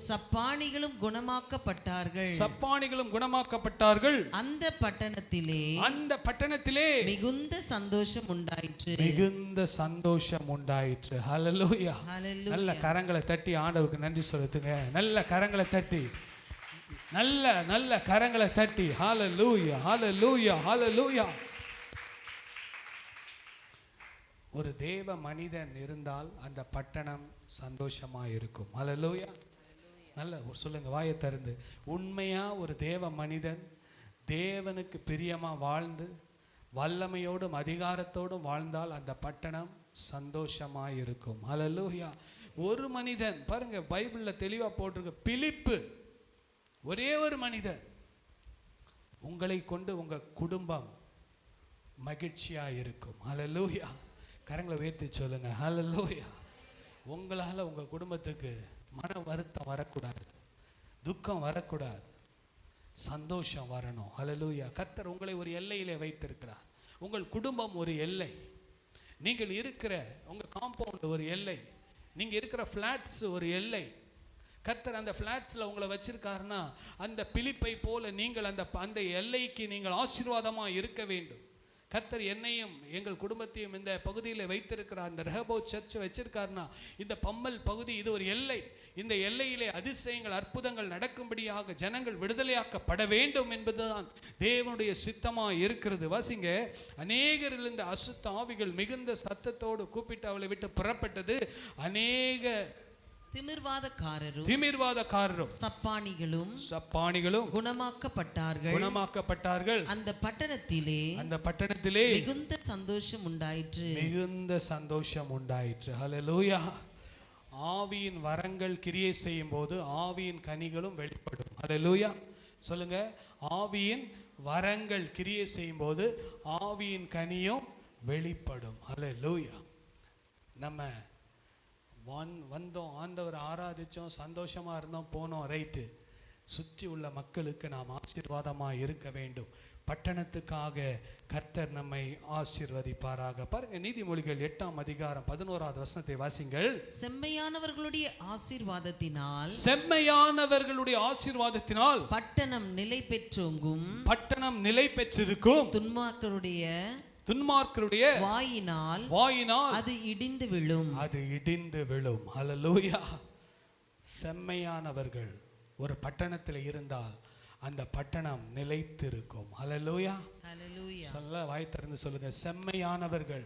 சப்பாணிகளும் குணமாக்கப்பட்டார்கள். அந்த பட்டணத்திலே மிகுந்த சந்தோஷம் உண்டாயிற்று. ஹல்லேலூயா. நல்ல கரங்களை தட்டி ஆண்டவருக்கு நன்றி சொல்லுங்க. நல்ல கரங்களை தட்டி, நல்ல கரங்களை தட்டி ஹல்லேலூயா, ஹல்லேலூயா, ஹல்லேலூயா. ஒரு தேவ மனிதன் இருந்தால் அந்த பட்டணம் சந்தோஷமா இருக்கும். ஹல்லேலூயா. நல்ல சொல்லுங்க, வாயை திறந்து. உண்மையா ஒரு தேவ மனிதன் தேவனுக்கு பிரியமா வாழ்ந்து வல்லமையோடும் அதிகாரத்தோடும் வாழ்ந்தால் அந்த பட்டணம் சந்தோஷமா இருக்கும். ஹல்லேலூயா. ஒரு மனிதன் பாருங்க, பைபிள்ல தெளிவா போட்டிருக்கு, பிலிப்பு, ஒரே ஒரு மனிதன், உங்களை கொண்டு உங்க குடும்பம் மகிழ்ச்சியா இருக்கும். ஹல்லேலூயா. கரங்களை உயர்த்தி சொல்லுங்க, ஹல்லேலூயா. உங்களால் உங்கள் குடும்பத்துக்கு மன வருத்தம் வரக்கூடாது, துக்கம் வரக்கூடாது, சந்தோஷம் வரணும். ஹல்லேலூயா. கர்த்தர் உங்களை ஒரு எல்லையிலே வைத்திருக்கிறார். உங்கள் குடும்பம் ஒரு எல்லை, நீங்கள் இருக்கிற உங்கள் காம்பவுண்ட் ஒரு எல்லை, நீங்கள் இருக்கிற ஃப்ளாட்ஸ் ஒரு எல்லை. கர்த்தர் அந்த ஃப்ளாட்ஸில் உங்களை வச்சிருக்காருன்னா அந்த பிலிப்பை போல நீங்கள் அந்த எல்லைக்கு நீங்கள் ஆசீர்வாதமாக இருக்க வேண்டும். கர்த்தர் என்னையும் எங்கள் குடும்பத்தையும் இந்த பகுதியில் வைத்திருக்கிறார். அந்த ரெஹோபோத் சர்ச் வச்சிருக்காருன்னா இந்த பம்மல் பகுதி இது ஒரு எல்லை. இந்த எல்லையிலே அதிசயங்கள், அற்புதங்கள் நடக்கும்படியாக ஜனங்கள் விடுதலையாக்கப்பட வேண்டும் என்பதுதான் தேவனுடைய சித்தமாக இருக்கிறது. வாசிங்க, அநேகரில் இந்த அசுத்த ஆவிகள் மிகுந்த சத்தத்தோடு கூப்பிட்டு அவளை விட்டு புறப்பட்டது. அநேக திமிர்வாதக்காரரும் சப்பாணிகளும் குணமாக்கப்பட்டார்கள். அந்த பட்டணத்திலே மிகுந்த சந்தோஷம் உண்டாயிற்று. ஹல்லேலூயா. ஆவியின் வரங்கள் கிரியை செய்யும் போது ஆவியின் கனிகளும் வெளிப்படும். ஹல்லேலூயா. சொல்லுங்க, ஆவியின் வரங்கள் கிரியை செய்யும் போது ஆவியின் கனியும் வெளிப்படும். ஹல்லேலூயா. நம்ம வந்தோம், ஆண்டவர் ஆராதிச்சோம், சந்தோஷமா இருந்தோம், போனோம், ரைட்டு. சுற்றி உள்ள மக்களுக்கு நாம் ஆசீர்வாதமாக இருக்க வேண்டும். பட்டணத்துக்காக கர்த்தர் நம்மை ஆசீர்வதிப்பாராக. பாருங்க, நீதிமொழிகள் 8ஆம் அதிகாரம் 11வது வசனத்தை வாசிங்கள். செம்மையானவர்களுடைய ஆசீர்வாதத்தினால் பட்டணம் நிலை பெற்றிருக்கும். துன்மார்க்கருடைய வாயினால் அது இடிந்து விழும். அது இடிந்து விழும். ஹல்லேலூயா. செம்மையானவர்கள் ஒரு பட்டணத்தில் இருந்தால் அந்த பட்டணம் நிலைத்திருக்கும். ஹல்லேலூயா. சொல்ல வாய் திறந்து சொல்லுங்க, செம்மையானவர்கள்.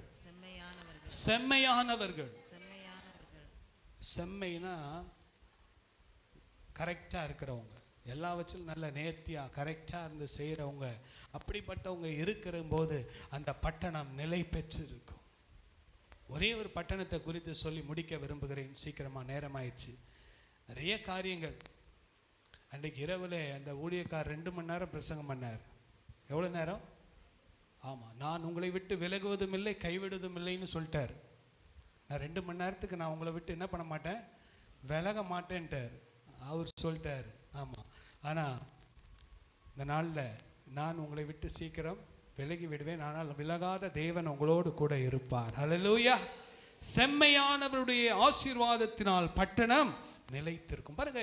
செம்மையானவர்கள். செம்மைனா கரெக்டா இருக்கிறவங்க, எல்லா வச்சும் நல்ல நேர்த்தியா கரெக்டா இருந்து செய்யறவங்க. அப்படிப்பட்டவங்க இருக்கிற போது அந்த பட்டணம் நிலை பெற்று இருக்கும். ஒரே ஒரு பட்டணத்தை குறித்து சொல்லி முடிக்க விரும்புகிறேன், சீக்கிரமா நேரமாயிடுச்சு. நிறைய காரியங்கள். அன்றைக்கு இரவுல அந்த ஊழியக்கார் 2 மணி நேரம் பிரசங்கம் பண்ணார். எவ்வளவு நேரம்? ஆமா, நான் உங்களை விட்டு விலகுவதும் இல்லை கைவிடுவதும் இல்லைன்னு சொல்லிட்டார். நான் 2 மணி நேரத்துக்கு நான் உங்களை விட்டு என்ன பண்ண மாட்டேன், விலக மாட்டேன்ட்டார் அவர் சொல்லிட்டார். ஆமா, ஆனா இந்த நாளில் நான் உங்களை விட்டு சீக்கிரம் விலகி விடுவேன், ஆனால் விலகாத தேவன் உங்களோடு கூட இருப்பார். ஹல்லேலூயா. செம்மையானவருடைய ஆசீர்வாதத்தினால் பட்டணம் நிலைத்திருக்கும். பாருங்க,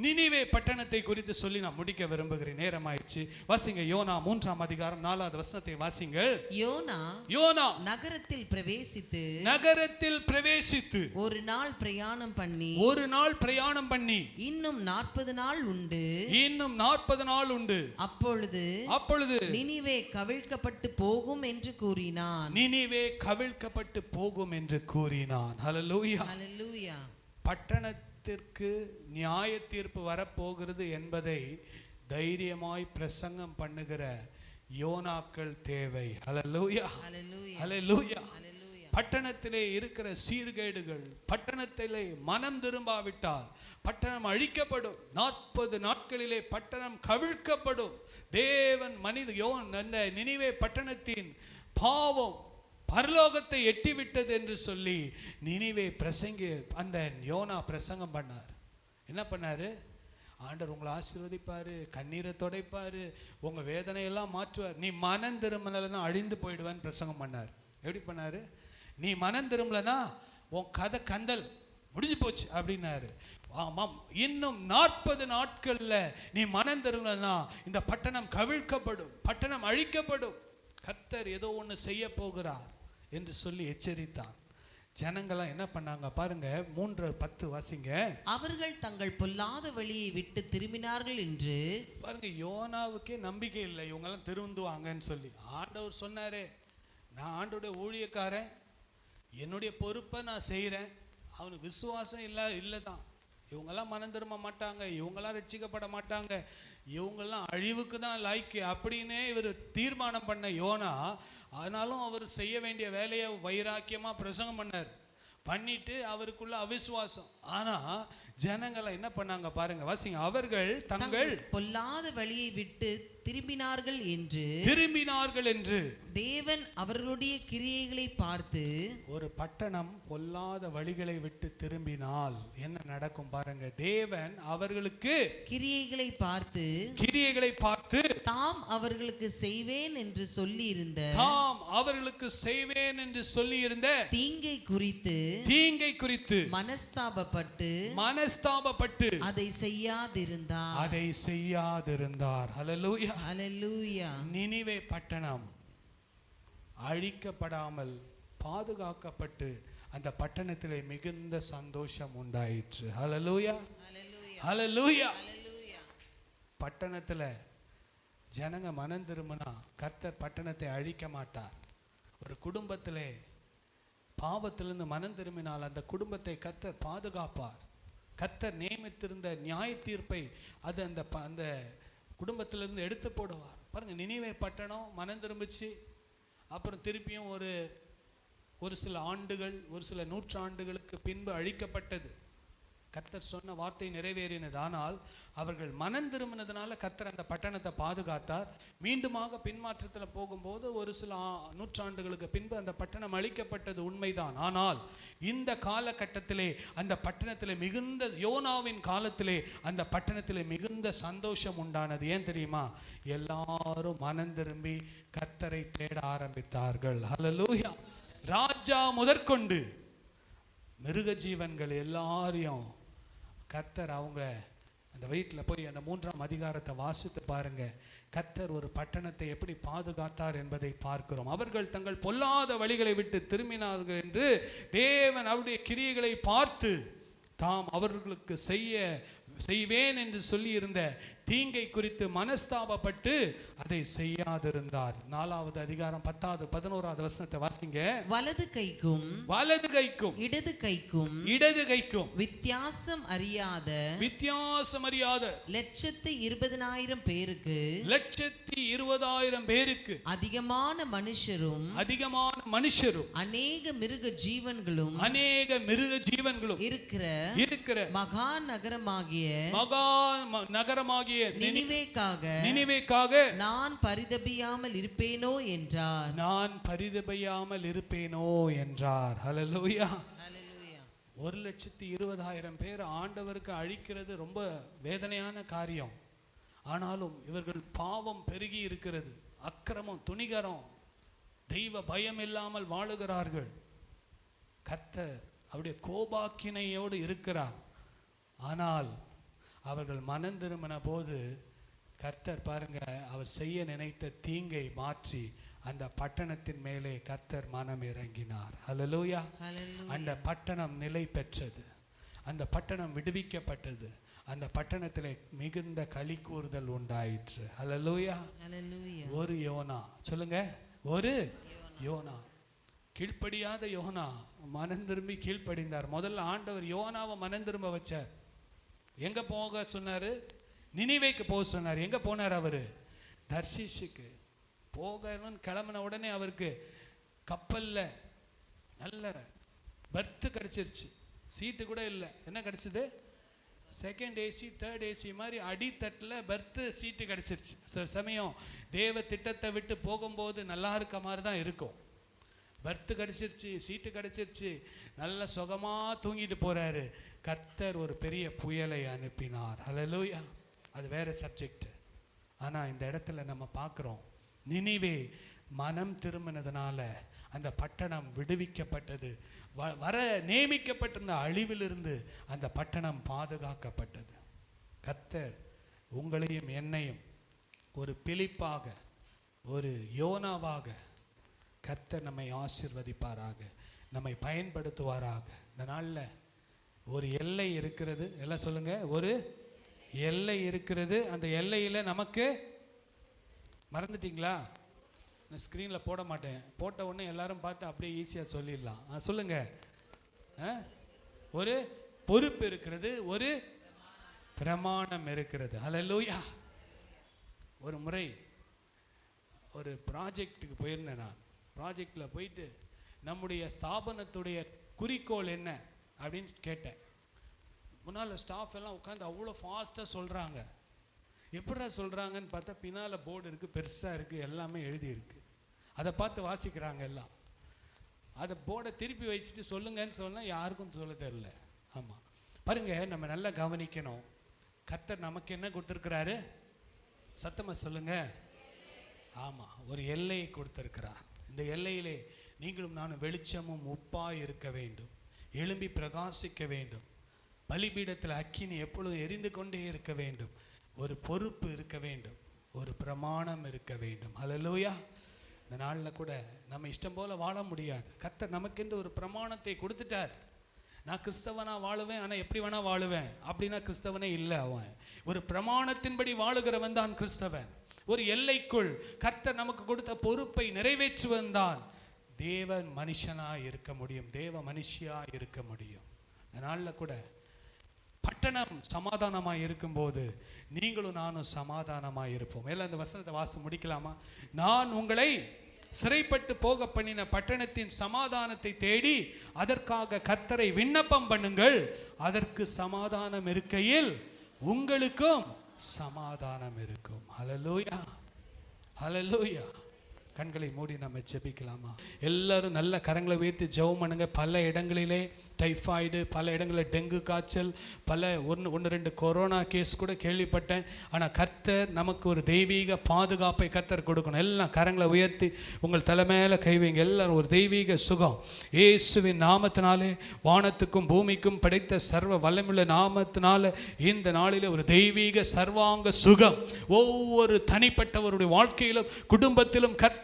நினிவே பட்டணத்தை குறித்து சொல்லி நான் முடிக்க விரும்புகிறேன், நேரமாயிடுச்சு. வாசிங்க யோனா 3ஆம் அதிகாரம் 4வது வசனத்தை வாசிங்கள். யோனா நகரத்தில் பிரவேசித்து ஒரு நாள் பிரயாணம் பண்ணி இன்னும் 40 நாள் உண்டு. அப்பொழுது நினிவே கவிழ்க்கப்பட்டு போகும் என்று கூறினான். ஹல்லேலூயா. பட்டணத்திற்கு நியாய தீர்ப்பு வரப்போகிறது என்பதை தைரியமாய் பிரசங்கம் பண்ணுகிற யோனாக்கள் தேவை. ஹல்லேலூயா. ஹல்லேலூயா. பட்டணத்திலே இருக்கிற சீர்கேடுகள், பட்டணத்திலே மனம் திரும்பாவிட்டால் பட்டணம் அழிக்கப்படும். 40 நாட்களிலே பட்டணம் கவிழ்க்கப்படும். தேவன் அந்த நினிவே பட்டணத்தின் பாவம் பரலோகத்தை எட்டிவிட்டது என்று சொல்லி நினிவே அந்த யோனா பிரசங்கம் பண்ணார். என்ன பண்ணாரு? ஆண்டவர் உங்களை ஆசீர்வதிப்பாரு, கண்ணீரை துடைப்பாரு, உங்க வேதனையெல்லாம் மாற்றுவார், நீ மனம் திரும்பலன்னா அழிந்து போயிடுவான்னு பிரசங்கம் பண்ணார். எப்படி பண்ணாரு? நீ மனம் திரும்பலனா உன் கதை கந்தல் முடிஞ்சு போச்சு அப்படின்னாரு. ஆமாம், இன்னும் 40 நாட்கள்ல நீ மனம் திரும்பலனா இந்த பட்டணம் கவிழ்க்கப்படும், பட்டணம் அழிக்கப்படும், கர்த்தர் ஏதோ ஒன்று செய்ய போகிறார் என்று சொல்லி எச்சரித்தார். ஜனங்களாம் என்ன பண்ணாங்க பாருங்க, 3:10 வாசிங்க. அவர்கள் தங்கள் பொல்லாத வழியை விட்டு திரும்பினார்கள் என்று. பாருங்க, யோனாவுக்கே நம்பிக்கை இல்லை இவங்கெல்லாம் திருந்துவாங்கன்னு சொல்லி. ஆண்டவர் சொன்னாரே, நான் ஆண்டோடைய ஊழியக்காரன், என்னுடைய பொறுப்பை நான் செய்கிறேன். அவனுக்கு விசுவாசம் இல்லைதான். இவங்கெல்லாம் மனம் திரும்ப மாட்டாங்க, இவங்கெல்லாம் ரட்சிக்கப்பட மாட்டாங்க, இவங்கெல்லாம் அழிவுக்கு தான் லாய்க்கு அப்படின்னே இவர் தீர்மானம் பண்ண யோனா, ஆனாலும் அவர் செய்ய வேண்டிய வேலையை வைராக்கியமாக பிரசங்கம் பண்ணிட்டு அவருக்குள்ள அவிசுவாசம். ஆனா ஜனங்களை என்ன பண்ணாங்க பாருங்க, வாசிங்க. அவர்கள் தங்கள் பொல்லாத வழியை விட்டு திரும்பினார்கள் என்று தேவன் அவர்களுடைய கிரியைகளை பார்த்து. ஒரு பட்டணம் பொல்லாத வழிகளை விட்டு திரும்பினால் என்ன நடக்கும் பாருங்க. தேவன் அவர்களுக்கு கிரியைகளை பார்த்து தாம் அவர்களுக்கு செய்வேன் என்று சொல்லி இருந்த தீங்கை குறித்து மனஸ்தாபப்பட்டு அதை செய்யாதிருந்தார். ஹல்லேலூயா. ஹல்லேலூயா. நினிவே பட்டணம் அழிக்கப்படாமல் பாதுகாக்கப்பட்டு அந்த பட்டணத்திலே மிகுந்த சந்தோஷம் உண்டாயிற்று. ஹல்லேலூயா. ஹல்லேலூயா. பட்டணத்துல ஜனங்க மனம் திரும்பினா கர்த்தர் பட்டணத்தை அழிக்க மாட்டார். ஒரு குடும்பத்திலே பாவத்திலிருந்து மனம் திரும்பினால் அந்த குடும்பத்தை கர்த்தர் பாதுகாப்பார். கர்த்தர் நியமித்திருந்த நியாய தீர்ப்பை அது அந்த குடும்பத்திலிருந்து எடுத்து போடுவார். பாருங்க, நினிவே பட்டணம் மனம் திரும்பிச்சு. அப்புறம் திருப்பியும் ஒரு சில ஆண்டுகள், ஒரு சில நூற்றாண்டுகளுக்கு பின்பு அழிக்கப்பட்டது. கர்த்தர் சொன்ன வார்த்தை நிறைவேறினது. ஆனால் அவர்கள் மனம் திரும்பினதுனால கர்த்தர் அந்த பட்டணத்தை பாதுகாத்தார். மீண்டுமாக பின்மாற்றத்தில் போகும்போது ஒரு சில நூற்றாண்டுகளுக்கு பின்பு அந்த பட்டணம் அழிக்கப்பட்டது உண்மைதான். ஆனால் இந்த காலகட்டத்திலே அந்த பட்டணத்திலே மிகுந்த, யோனாவின் காலத்திலே அந்த பட்டணத்திலே மிகுந்த சந்தோஷம் உண்டானது. ஏன் தெரியுமா? எல்லாரும் மனம் திரும்பி கர்த்தரை தேட ஆரம்பித்தார்கள். ஹல்லேலூயா. ராஜா முதற்கொண்டு மிருக ஜீவன்கள் எல்லாரையும் கர்த்தர் அவங்க அந்த வீட்டில் போய் அந்த 3ஆம் அதிகாரத்தை வாசித்து பாருங்க. கர்த்தர் ஒரு பட்டணத்தை எப்படி பாதுகாத்தார் என்பதை பார்க்கிறோம். அவர்கள் தங்கள் பொல்லாத வழிகளை விட்டு திரும்பினார்கள் என்று தேவன் அவருடைய கிரியைகளை பார்த்து தாம் அவர்களுக்கு செய்வேன் என்று சொல்லியிருந்த தீங்கை குறித்து மனஸ்தாபப்பட்டு அதை செய்யாதிருந்தார். 4வது அதிகாரம் 10வது 11வது வசனத்தை வாசிங்க. வலது கைக்கும் இடது கைக்கும் வித்தியாசம் அறியாத 1,20,000 பேருக்கு அதிகமான மனுஷரும் அநேக மிருக ஜீவன்களும் இருக்கிற மகா நகரமாகிய நினிவேக்காக நான் பரிதபியாமல் இருப்பேனோ என்றார். ஹல்லேலூயா. 1,20,000 பேர் ஆண்டவருக்கு அழிக்கிறது ரொம்ப வேதனையான காரியம். ஆனாலும் இவர்கள் பாவம் பெருகி இருக்கிறது, அக்கிரமம், துணிகரம், தெய்வ பயம் இல்லாமல் வாழுகிறார்கள். கர்த்தர் அவருடைய கோபாக்கினையோடு இருக்கிறார். ஆனால் அவர்கள் மனம் திரும்பின போது கர்த்தர் பாருங்க, அவர் செய்ய நினைத்த தீங்கை மாற்றி அந்த பட்டணத்தின் மேலே கர்த்தர் மனம் இறங்கினார். ஹல்லேலூயா. அந்த பட்டணம் நிலை பெற்றது, அந்த பட்டணம் விடுவிக்கப்பட்டது, அந்த பட்டணத்தில் மிகுந்த களி கூறுதல் உண்டாயிற்று. ஹல்லேலூயா. ஒரு யோனா, சொல்லுங்க, ஒரு யோனா, கீழ்ப்படியாத யோனா மனம் திரும்பி கீழ்ப்படிந்தார். முதல்ல ஆண்டவர் யோனாவை மனம் திரும்ப வச்சார். எங்க போக சொன்னாரு? நினிவேக்கு போக சொன்னார். எங்க போனார் அவரு? தர்ஷீஷுக்கு போகணும்னு கிளம்பின உடனே அவருக்கு கப்பல்ல நல்ல பர்த் கிடைச்சிருச்சு. சீட்டு கூட இல்லை. என்ன கிடைச்சது? செகண்ட் ஏசி, தேர்ட் ஏசி மாதிரி அடித்தட்டில் பர்த்து சீட்டு கிடைச்சிருச்சு. சில சமயம் தேவ திட்டத்தை விட்டு போகும்போது நல்லா இருக்க மாதிரி தான் இருக்கும். பர்த்து கிடைச்சிருச்சு, சீட்டு கிடைச்சிருச்சு, நல்ல சுகமாக தூங்கிட்டு போகிறாரு. கர்த்தர் ஒரு பெரிய புயலை அனுப்பினார். ஹல்லேலூயா. அது வேற சப்ஜெக்ட். ஆனால் இந்த இடத்துல நம்ம பார்க்குறோம், நினிவே மனம் திரும்பினதுனால அந்த பட்டணம் விடுவிக்கப்பட்டது. வர நியமிக்கப்பட்டிருந்த அழிவிலிருந்து அந்த பட்டணம் பாதுகாக்கப்பட்டது. கர்த்தர் உங்களையும் என்னையும் ஒரு பிலிப்பாக, ஒரு யோனாவாக கர்த்தர் நம்மை ஆசீர்வதிப்பாராக, நம்மை பயன்படுத்துவாராக. இந்த நாளில் ஒரு எல்லை இருக்கிறது. எல்லாம் சொல்லுங்க, ஒரு எல்லை இருக்கிறது. அந்த எல்லையில் நமக்கு மறந்துட்டீங்களா? நான் ஸ்க்ரீனில் போட மாட்டேன், போட்ட உடனே எல்லாரும் பார்த்து அப்படியே ஈஸியாக சொல்லிடலாம். சொல்லுங்க, ஒரு பொறுப்பு இருக்கிறது, ஒரு பிரமாணம் இருக்கிறது. ஹல்லேலூயா. ஒரு முறை ஒரு ப்ராஜெக்டுக்கு போயிருந்தேன். நான் ப்ராஜெக்டில் போயிட்டு நம்முடைய ஸ்தாபனத்துடைய குறிக்கோள் என்ன அப்படின்னு கேட்டேன். முன்னால் ஸ்டாஃப் எல்லாம் உட்காந்து அவ்வளோ ஃபாஸ்ட்டாக சொல்கிறாங்க. எப்படா சொல்கிறாங்கன்னு பார்த்தா பின்னால் போர்டு இருக்குது, பெருசாக இருக்குது, எல்லாமே எழுதியிருக்கு. அதை பார்த்து வாசிக்கிறாங்க எல்லாம். அதை போர்டை திருப்பி வச்சுட்டு சொல்லுங்கன்னு சொன்னால் யாருக்கும் சொல்ல தெரியல. ஆமாம், பாருங்க, நம்ம நல்லா கவனிக்கணும். கர்த்தர் நமக்கு என்ன கொடுத்துருக்கிறாரு? சத்தமாக சொல்லுங்க. ஆமாம், ஒரு எல்லையை கொடுத்துருக்கிறார். இந்த எல்லையிலே நீங்களும் நானும் வெளிச்சமும் உப்பாய் இருக்க வேண்டும், எழும்பி பிரகாசிக்க வேண்டும். பலிபீடத்தில் அக்கினி எப்பொழுதும் எரிந்து கொண்டே இருக்க வேண்டும். ஒரு பொறுப்பு இருக்க வேண்டும், ஒரு பிரமாணம் இருக்க வேண்டும். ஹல்லேலூயா. இந்த நாளில் கூட நம்ம இஷ்டம் போல வாழ முடியாது. கர்த்தர் நமக்கென்று ஒரு பிரமாணத்தை கொடுத்துட்டார். நான் கிறிஸ்தவனா வாழுவேன், ஆனால் எப்படி வேணா வாழுவேன் அப்படின்னா கிறிஸ்தவனே இல்லை. அவன் ஒரு பிரமாணத்தின்படி வாழுகிறவன் தான் கிறிஸ்தவன். ஒரு எல்லைக்குள் கர்த்தர் நமக்கு கொடுத்த பொறுப்பை நிறைவேற்றுவன் தான் தேவன் மனுஷனாக இருக்க முடியும், தேவ மனுஷியாக இருக்க முடியும். அதனால கூட பட்டணம் சமாதானமாக இருக்கும்போது நீங்களும் நானும் சமாதானமாக இருப்போம். எல்லாம் இந்த வசனத்தை வாசி முடிக்கலாமா? நான் உங்களை சிறைப்பட்டு போக பண்ணின பட்டணத்தின் சமாதானத்தை தேடி அதற்காக கர்த்தரை விண்ணப்பம் பண்ணுங்கள். அதற்கு சமாதானம் இருக்கையில் உங்களுக்கும் சமாதானம் இருக்கும். ஹல்லேலூயா, ஹல்லேலூயா. கண்களை மூடி நம்ம ஜெபிக்கலாமா? எல்லாரும் நல்ல கரங்களை வைத்து ஜெபம் பண்ணுங்க. பல இடங்களிலே டைஃபாய்டு, பல இடங்களில் டெங்கு காய்ச்சல், பல ஒன்று ரெண்டு கொரோனா கேஸ் கூட கேள்விப்பட்டேன். ஆனால் கர்த்தர் நமக்கு ஒரு தெய்வீக பாதுகாப்பை கர்த்தர் கொடுக்கணும். எல்லாம் கரங்களை உயர்த்தி உங்கள் தலைமையில கைவிங்க. எல்லாரும் ஒரு தெய்வீக சுகம் இயேசுவின் நாமத்தினாலே, வானத்துக்கும் பூமிக்கும் படைத்த சர்வ வல்லமையுள்ள நாமத்தினால இந்த நாளிலே ஒரு தெய்வீக சர்வாங்க சுகம் ஒவ்வொரு தனிப்பட்டவருடைய வாழ்க்கையிலும் குடும்பத்திலும் கர்த்தர்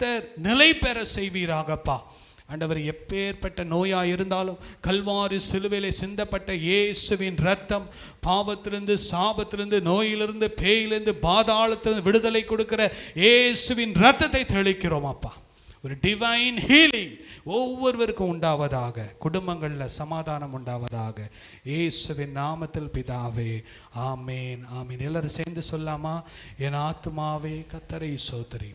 நிலை பெற செய்வீராகப்பா. ஆண்டவர், எப்பேற்பட்ட நோயா இருந்தாலும் கல்வாரி சிலுவையிலே சிந்தப்பட்ட இயேசுவின் ரத்தம் பாவத்திலிருந்து, சாபத்திலிருந்து, நோயிலிருந்து, பேயிலிருந்து, பாதாளத்திலிருந்து விடுதலை கொடுக்கிற இயேசுவின் ரத்தத்தை தெளிக்கிறோம் அப்பா. ஒரு டிவைன் ஹீலிங் ஒவ்வொருவருக்கும் உண்டாவதாக, குடும்பங்களில் சமாதானம் உண்டாவதாக, இயேசுவின் நாமத்தில் பிதாவே, ஆமேன் ஆமீன். எல்லாரும் சேர்ந்து சொல்லாமா? என் ஆத்துமாவே கர்த்தரை ஸ்தோத்திரி,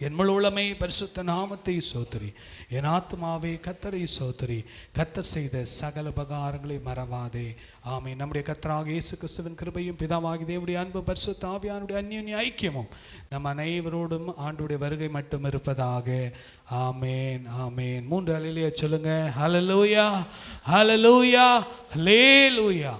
என் முழு உள்ளமே பரிசுத்த நாமத்தை ஸ்தோத்திரி, என் ஆத்துமாவே கர்த்தரை ஸ்தோத்திரி, கர்த்தர் செய்த சகல உபகாரங்களை மறவாதே. ஆமென். நம்முடைய கர்த்தராகிய இயேசு கிறிஸ்துவின் கிருபையும் பிதாவாகிய தேவனுடைய அன்பும் பரிசுத்த ஆவியானுடைய அந்யோன்ய ஐக்கியமும் நம் அனைவரோடும் ஆண்டுடைய வருகை மட்டும் இருப்பதாக. ஆமென் ஆமென். 3 அல்லேலூயா சொல்லுங்க. ஹல்லேலூயா, ஹல்லேலூயா, ஹல்லேலூயா.